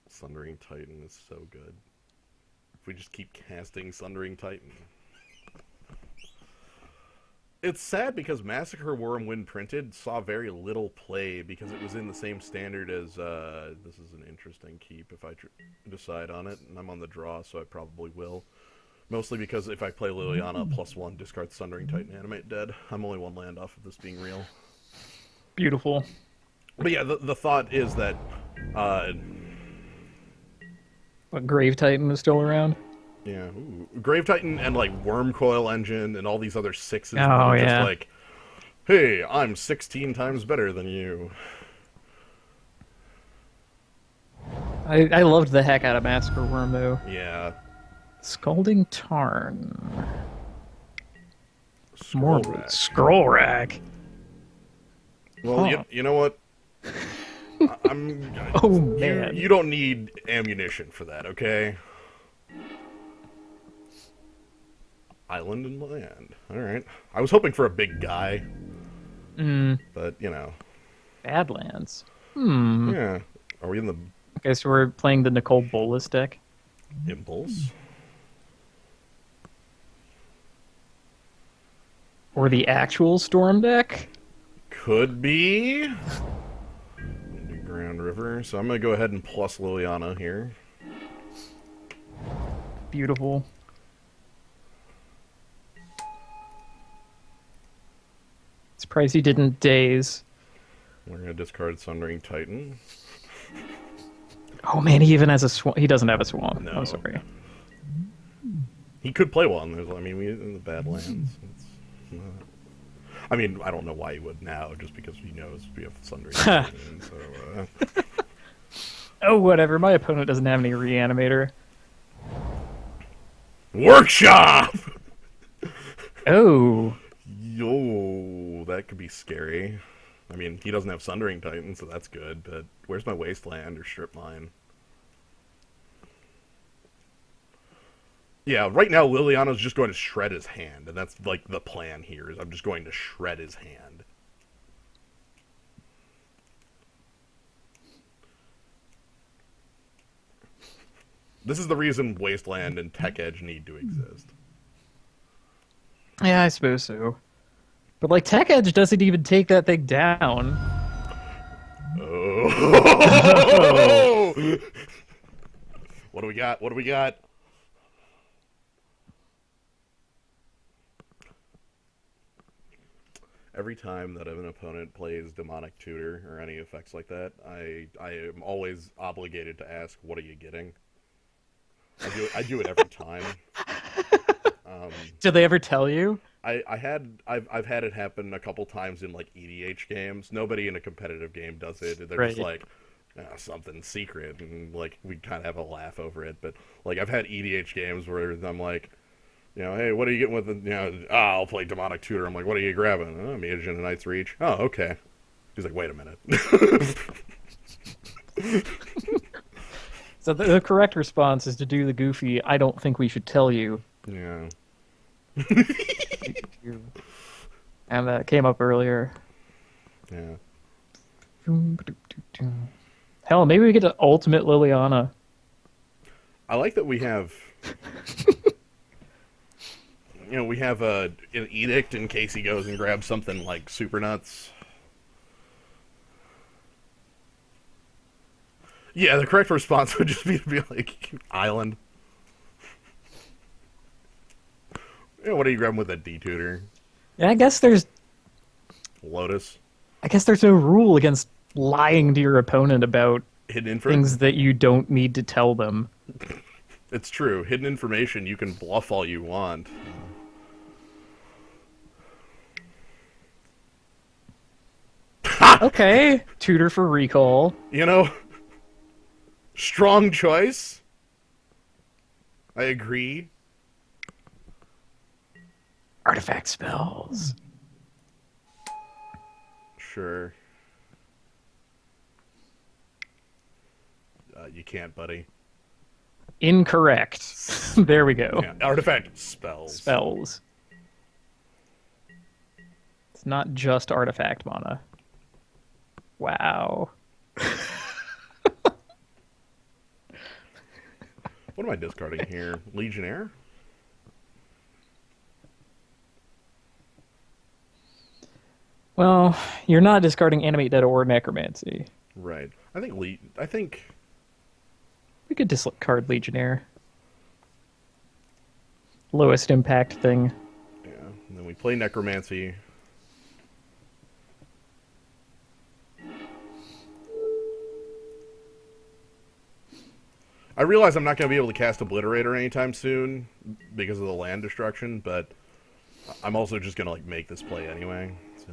Sundering Titan is so good. If we just keep casting Sundering Titan. It's sad because Massacre Worm, when printed, saw very little play because it was in the same standard as, this is an interesting keep if I decide on it, and I'm on the draw, so I probably will. Mostly because if I play Liliana, +1, discard Sundering Titan, animate dead. I'm only one land off of this being real. beautiful. But yeah, the thought is that, But Grave Titan is still around. yeah, Grave Titan and like Worm Coil Engine and all these other sixes that Oh are just yeah. like, hey, I'm 16 times better than you. I loved the heck out of Massacre Worm though. Yeah. Scalding Tarn. Scroll More rack. Scroll Rack. Well, Huh. you know what? I'm. Oh you, man. you don't need ammunition for that, okay? Island and land. All right. I was hoping for a big guy, Mm, but you know. Badlands. Hmm. Yeah. Are we in the Okay, so we're playing the Nicole Bolas deck. impulse? Or the actual Storm deck? Could be. Grand River. So I'm gonna go ahead and plus Liliana here. Beautiful. Surprised he didn't daze. We're gonna discard Sundering Titan. Oh man, he even has a swamp. He doesn't have a swamp. No. I'm sorry. He could play one. There's, I mean, we in the Badlands. It's not... I mean, I don't know why he would now, just because he knows we have Sundering Titan. So, Oh, whatever. My opponent doesn't have any reanimator. Workshop. Oh. Yo, that could be scary. I mean, he doesn't have Sundering Titan, so that's good. But where's my Wasteland or Strip Mine? Yeah, right now Liliana's just going to shred his hand, and that's like the plan here. Is I'm just going to shred his hand. This is the reason Wasteland and Tech Edge need to exist. Yeah, I suppose so. But like Tech Edge doesn't even take that thing down. Oh! What do we got? What do we got? Every time that an opponent plays Demonic Tutor or any effects like that, I am always obligated to ask, "What are you getting?" I do it every time. Did they ever tell you? I've had it happen a couple times in like EDH games. Nobody in a competitive game does it. They're just Right. like something secret, and like we kind of have a laugh over it. But like I've had EDH games where I'm like, you know, hey, what are you getting with the, I'll play Demonic Tutor. I'm like, what are you grabbing? Oh, Mage and a Knight's Reach. Oh, okay. He's like, wait a minute. So the correct response is to do the goofy, I don't think we should tell you. Yeah. And that came up earlier. Yeah. Hell, maybe we get to Ultimate Liliana. I like that we have, we have an edict in case he goes and grabs something like super nuts. Yeah, the correct response would just be to be like, island. What are you grabbing with a D-tutor? Yeah, I guess there's Lotus? no rule against lying to your opponent about Hidden info? things that you don't need to tell them. It's true. Hidden information, you can bluff all you want. Okay, tutor for recall. You know, Strong choice. I agree. Artifact spells. Sure. You can't, buddy. Incorrect. There we go. Yeah, artifact spells. Spells. It's not just artifact mana. Wow. What am I discarding here? Legionnaire? Well, you're not discarding Animate Dead or Necromancy. Right. I think We could discard Legionnaire. Lowest impact thing. yeah. And then we play Necromancy. I realize I'm not going to be able to cast Obliterator anytime soon because of the land destruction, but I'm also just going to like make this play anyway. So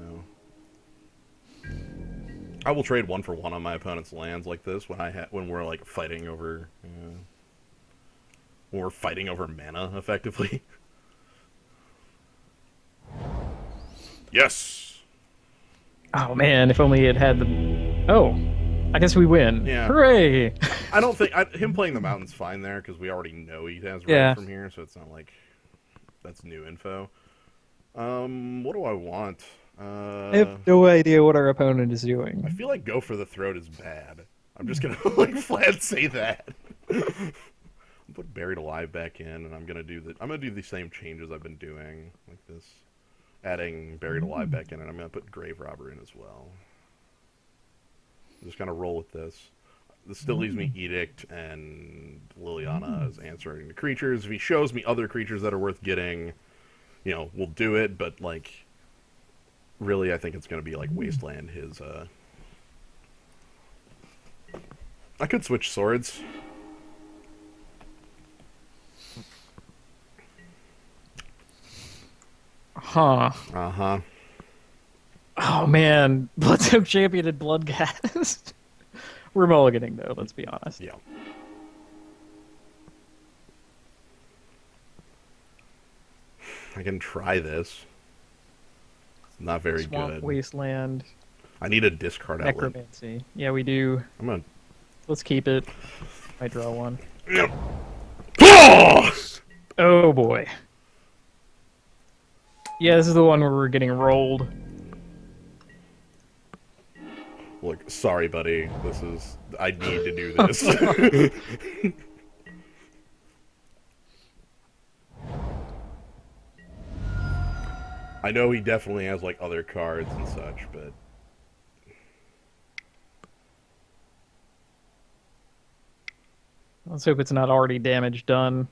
I will trade 1-for-1 on my opponent's lands like this when we're like fighting over when we're fighting over mana effectively. Yes. Oh man, if only it had the. Oh, I guess we win. Yeah. Hooray! I don't think him playing the mountain's fine there because we already know he has red Yeah. from here, so it's not like that's new info. What do I want? I have no idea what our opponent is doing. I feel like go for the throat is bad. I'm just gonna like flat say that. I'll put Buried Alive back in, and I'm gonna do the same changes I've been doing, like this, adding Buried Alive back in, and I'm gonna put Grave Robber in as well. I'm just gonna roll with this. This still leaves me Edict and Liliana as answering the creatures. If he shows me other creatures that are worth getting, we'll do it. But like, really, I think it's gonna be like Wasteland. I could switch swords. Huh. Uh-huh. Oh man, Bloodstone Champion and Bloodcast. We're mulliganing though, let's be honest. Yeah. I can try this. It's not very Swamp, good. Wasteland, I need a discard outlet. Necromancy. Yeah, we do. I'm gonna... Let's keep it. I draw one. Oh! Oh boy. Yeah, this is the one where we're getting rolled. Look, sorry, buddy. I need to do this. I know he definitely has, like, other cards and such, but... Let's hope it's not already damage done.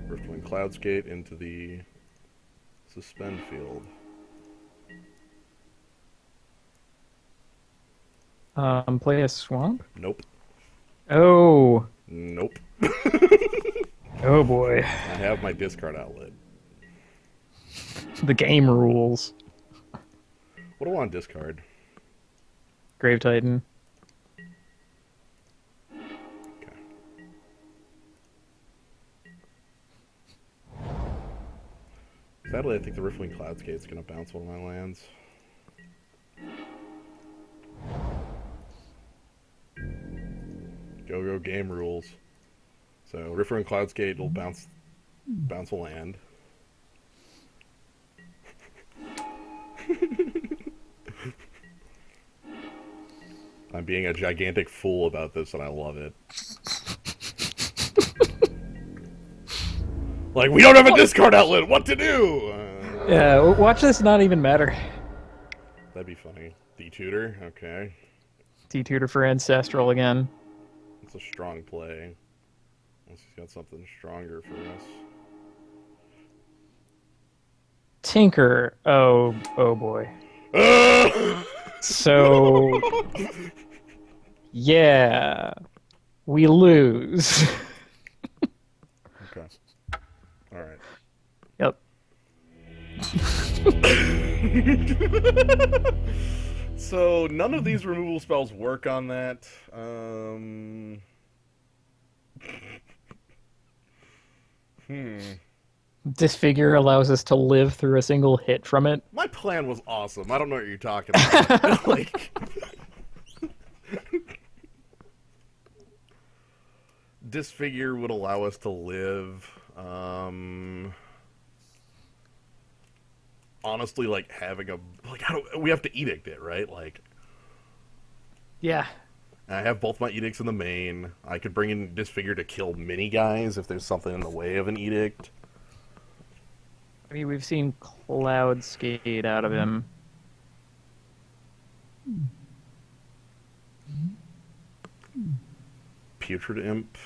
Riftwind Cloudskate into the suspend field. Play a swamp? Nope. Oh. Nope. Oh boy. I have my discard outlet. The game rules. What do I want to discard? Grave Titan. Okay. Sadly, I think the Riftwing Cloudskate is going to bounce one of my lands. Go game rules. So Riftwing Cloudskate will bounce a land. I'm being a gigantic fool about this, and I love it. Like, we don't have a discard outlet! What to do? Yeah, watch this not even matter. That'd be funny. D-Tutor? Okay. T-Tutor for Ancestral again. It's a strong play. Unless he's got something stronger for us. Tinker. Oh boy. So, yeah, we lose. Okay. All right. Yep. So none of these removal spells work on that. Hmm. Disfigure allows us to live through a single hit from it. My plan was awesome. I don't know what you're talking about. Like, disfigure would allow us to live. Honestly, like having a like, how do we have to edict it, right? Like, Yeah. I have both my edicts in the main. I could bring in disfigure to kill mini guys if there's something in the way of an edict. I mean, we've seen Cloud skate out of him. Putrid imp.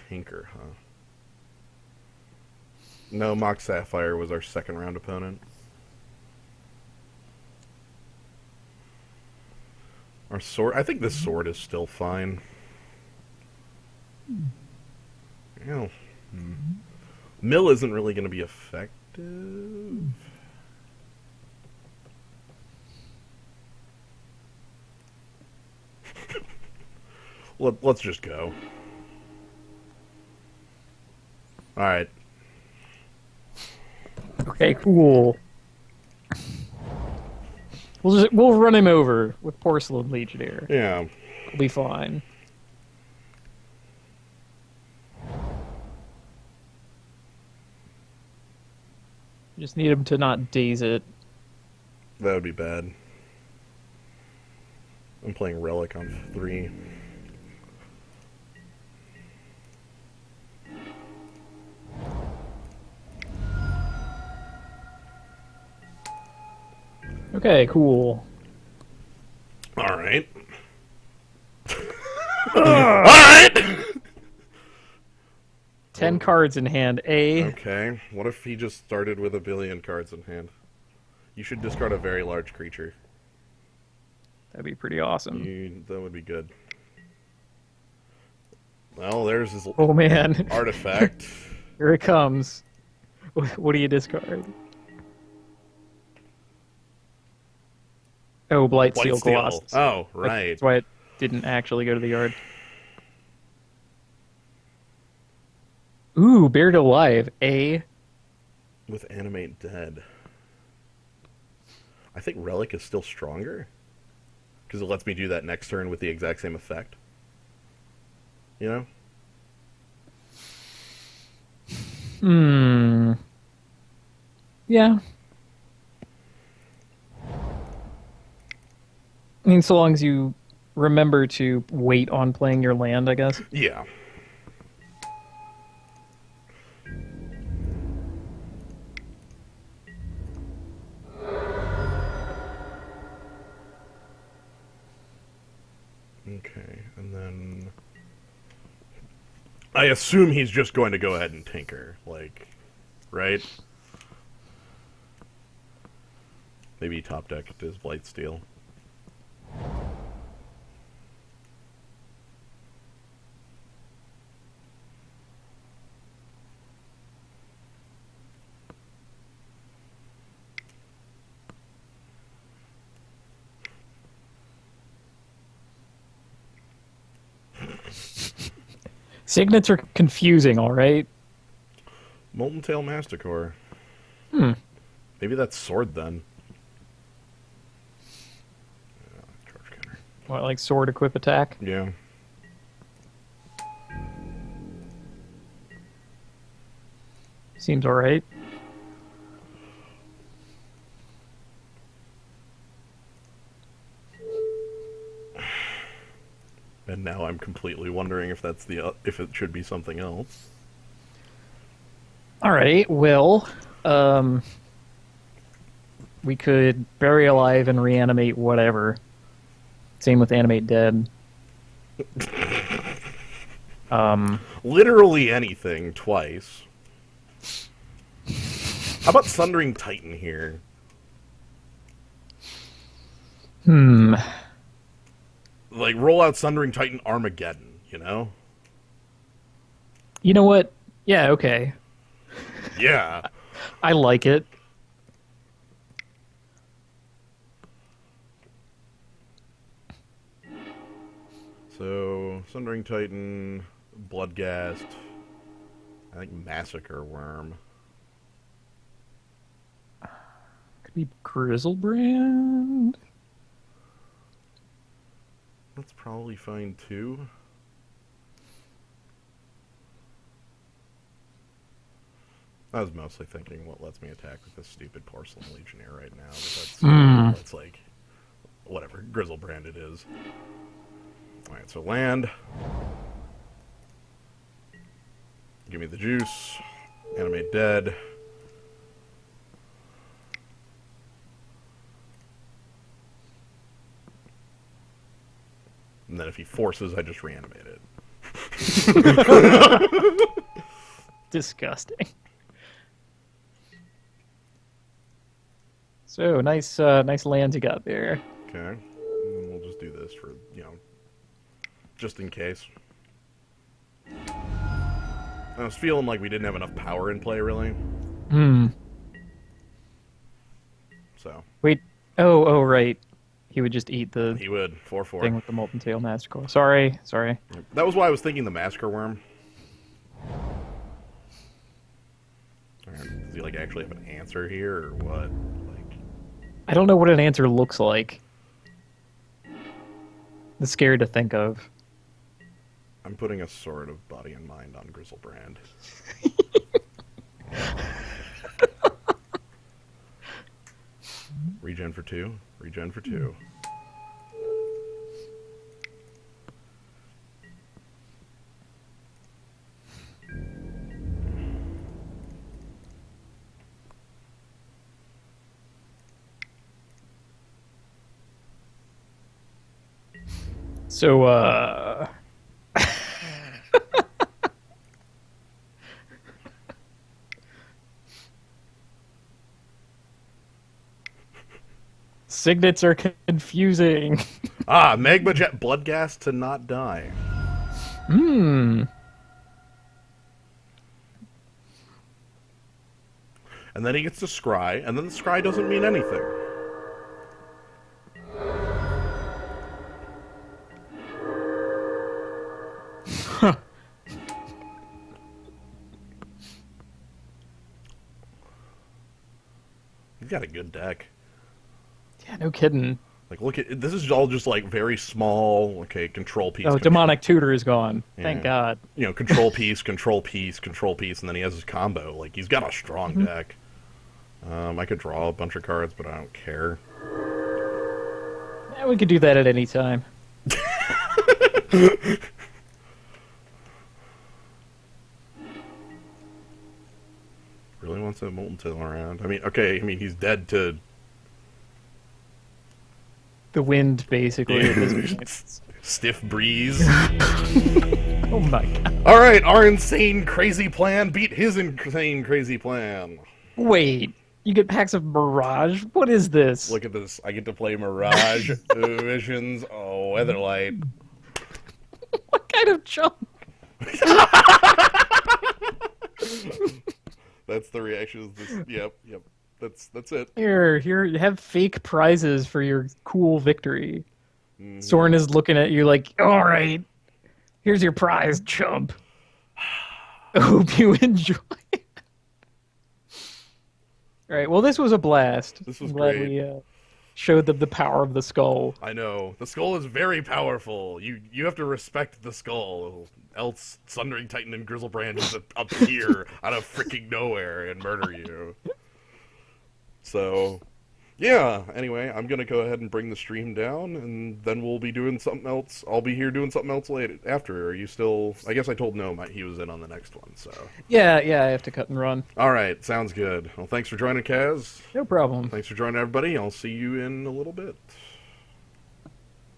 Tinker, huh? No, Mock Sapphire was our second round opponent. Our sword. I think this sword is still fine. Yeah. Mill isn't really going to be effective. Let's just go. All right. Okay, cool. We'll run him over with Porcelain Legionnaire. Yeah. We'll be fine. Just need him to not daze it. That would be bad. I'm playing Relic on 3. Okay, cool. All right. All right. 10 cards in hand. A. Okay. What if he just started with 1,000,000,000 cards in hand? You should discard a very large creature. That'd be pretty awesome. That would be good. Well, there's his Oh man. artifact. Here it comes. What do you discard? Oh, Blightsteel Colossus. Oh, right. That's why it didn't actually go to the yard. Ooh, Buried Alive. A. With Animate Dead. I think Relic is still stronger. Because it lets me do that next turn with the exact same effect. You know? Hmm. Yeah. I mean, so long as you remember to wait on playing your land, I guess. Yeah. Okay, and then I assume he's just going to go ahead and tinker, like, right? Maybe top deck his Blightsteel. Signets are confusing, all right? Molten Tail Masticore. Hmm. Maybe that's sword then. Charge counter. What, like sword equip attack? Yeah. Seems all right. And now I'm completely wondering if that's if it should be something else. All right, well, we could bury alive and reanimate whatever. Same with animate dead. Literally anything twice. How about Sundering Titan here? Hmm. Like, roll out Sundering Titan Armageddon, you know? You know what? Yeah, okay. Yeah. I like it. So, Sundering Titan, Bloodgast, I think Massacre Worm. Could be Grizzlebrand. That's probably fine too. I was mostly thinking what lets me attack with this stupid Porcelain Legionnaire right now. But that's like, whatever. Grizzlebrand it is. Alright, so land. Give me the juice. Animate dead. And then if he forces, I just reanimate it. Disgusting. So nice lands you got there. Okay. And then we'll just do this for, just in case. I was feeling like we didn't have enough power in play, really. Hmm. So. Wait. Oh, right. He would just eat the He would. 4/4. thing with the molten tail master. Sorry. That was why I was thinking the Massacre Worm. Does he, actually have an answer here, or what? I don't know what an answer looks like. It's scary to think of. I'm putting a Sword of Body and Mind on Grizzlebrand. Regen for 2. Regen for 2. So, signets are confusing. Magma Jet Bloodgast to not die. Hmm. And then he gets to scry, and then the scry doesn't mean anything. He's got a good deck. Yeah, no kidding. Look at this is all just very small. Okay, control piece. Oh, control. demonic tutor is gone. Yeah. Thank God. Control piece, control piece, control piece, and then he has his combo. He's got a strong deck. I could draw a bunch of cards, but I don't care. Yeah, we could do that at any time. Really wants that molten tail around. He's dead to The wind, basically, at this point. stiff breeze. Oh my God. All right, our insane crazy plan beat his insane crazy plan. Wait, you get packs of Mirage? What is this? Look at this. I get to play Mirage, Visions, Weatherlight. What kind of junk? That's the reactions. Yep. That's it. Here, you have fake prizes for your cool victory. Soren is looking at you like, all right, here's your prize, chump. I hope you enjoy it. All right, well, this was a blast. This was I'm glad great. we showed them the power of the skull. I know. The skull is very powerful. You have to respect the skull. Else Sundering Titan and Grizzlebrand just appear out of freaking nowhere and murder you. So, yeah. Anyway, I'm going to go ahead and bring the stream down, and then we'll be doing something else. I'll be here doing something else later. After. Are you still... I guess I told Gnome he was in on the next one, so... Yeah, I have to cut and run. All right. Sounds good. Well, thanks for joining, Kaz. No problem. Thanks for joining, everybody. I'll see you in a little bit.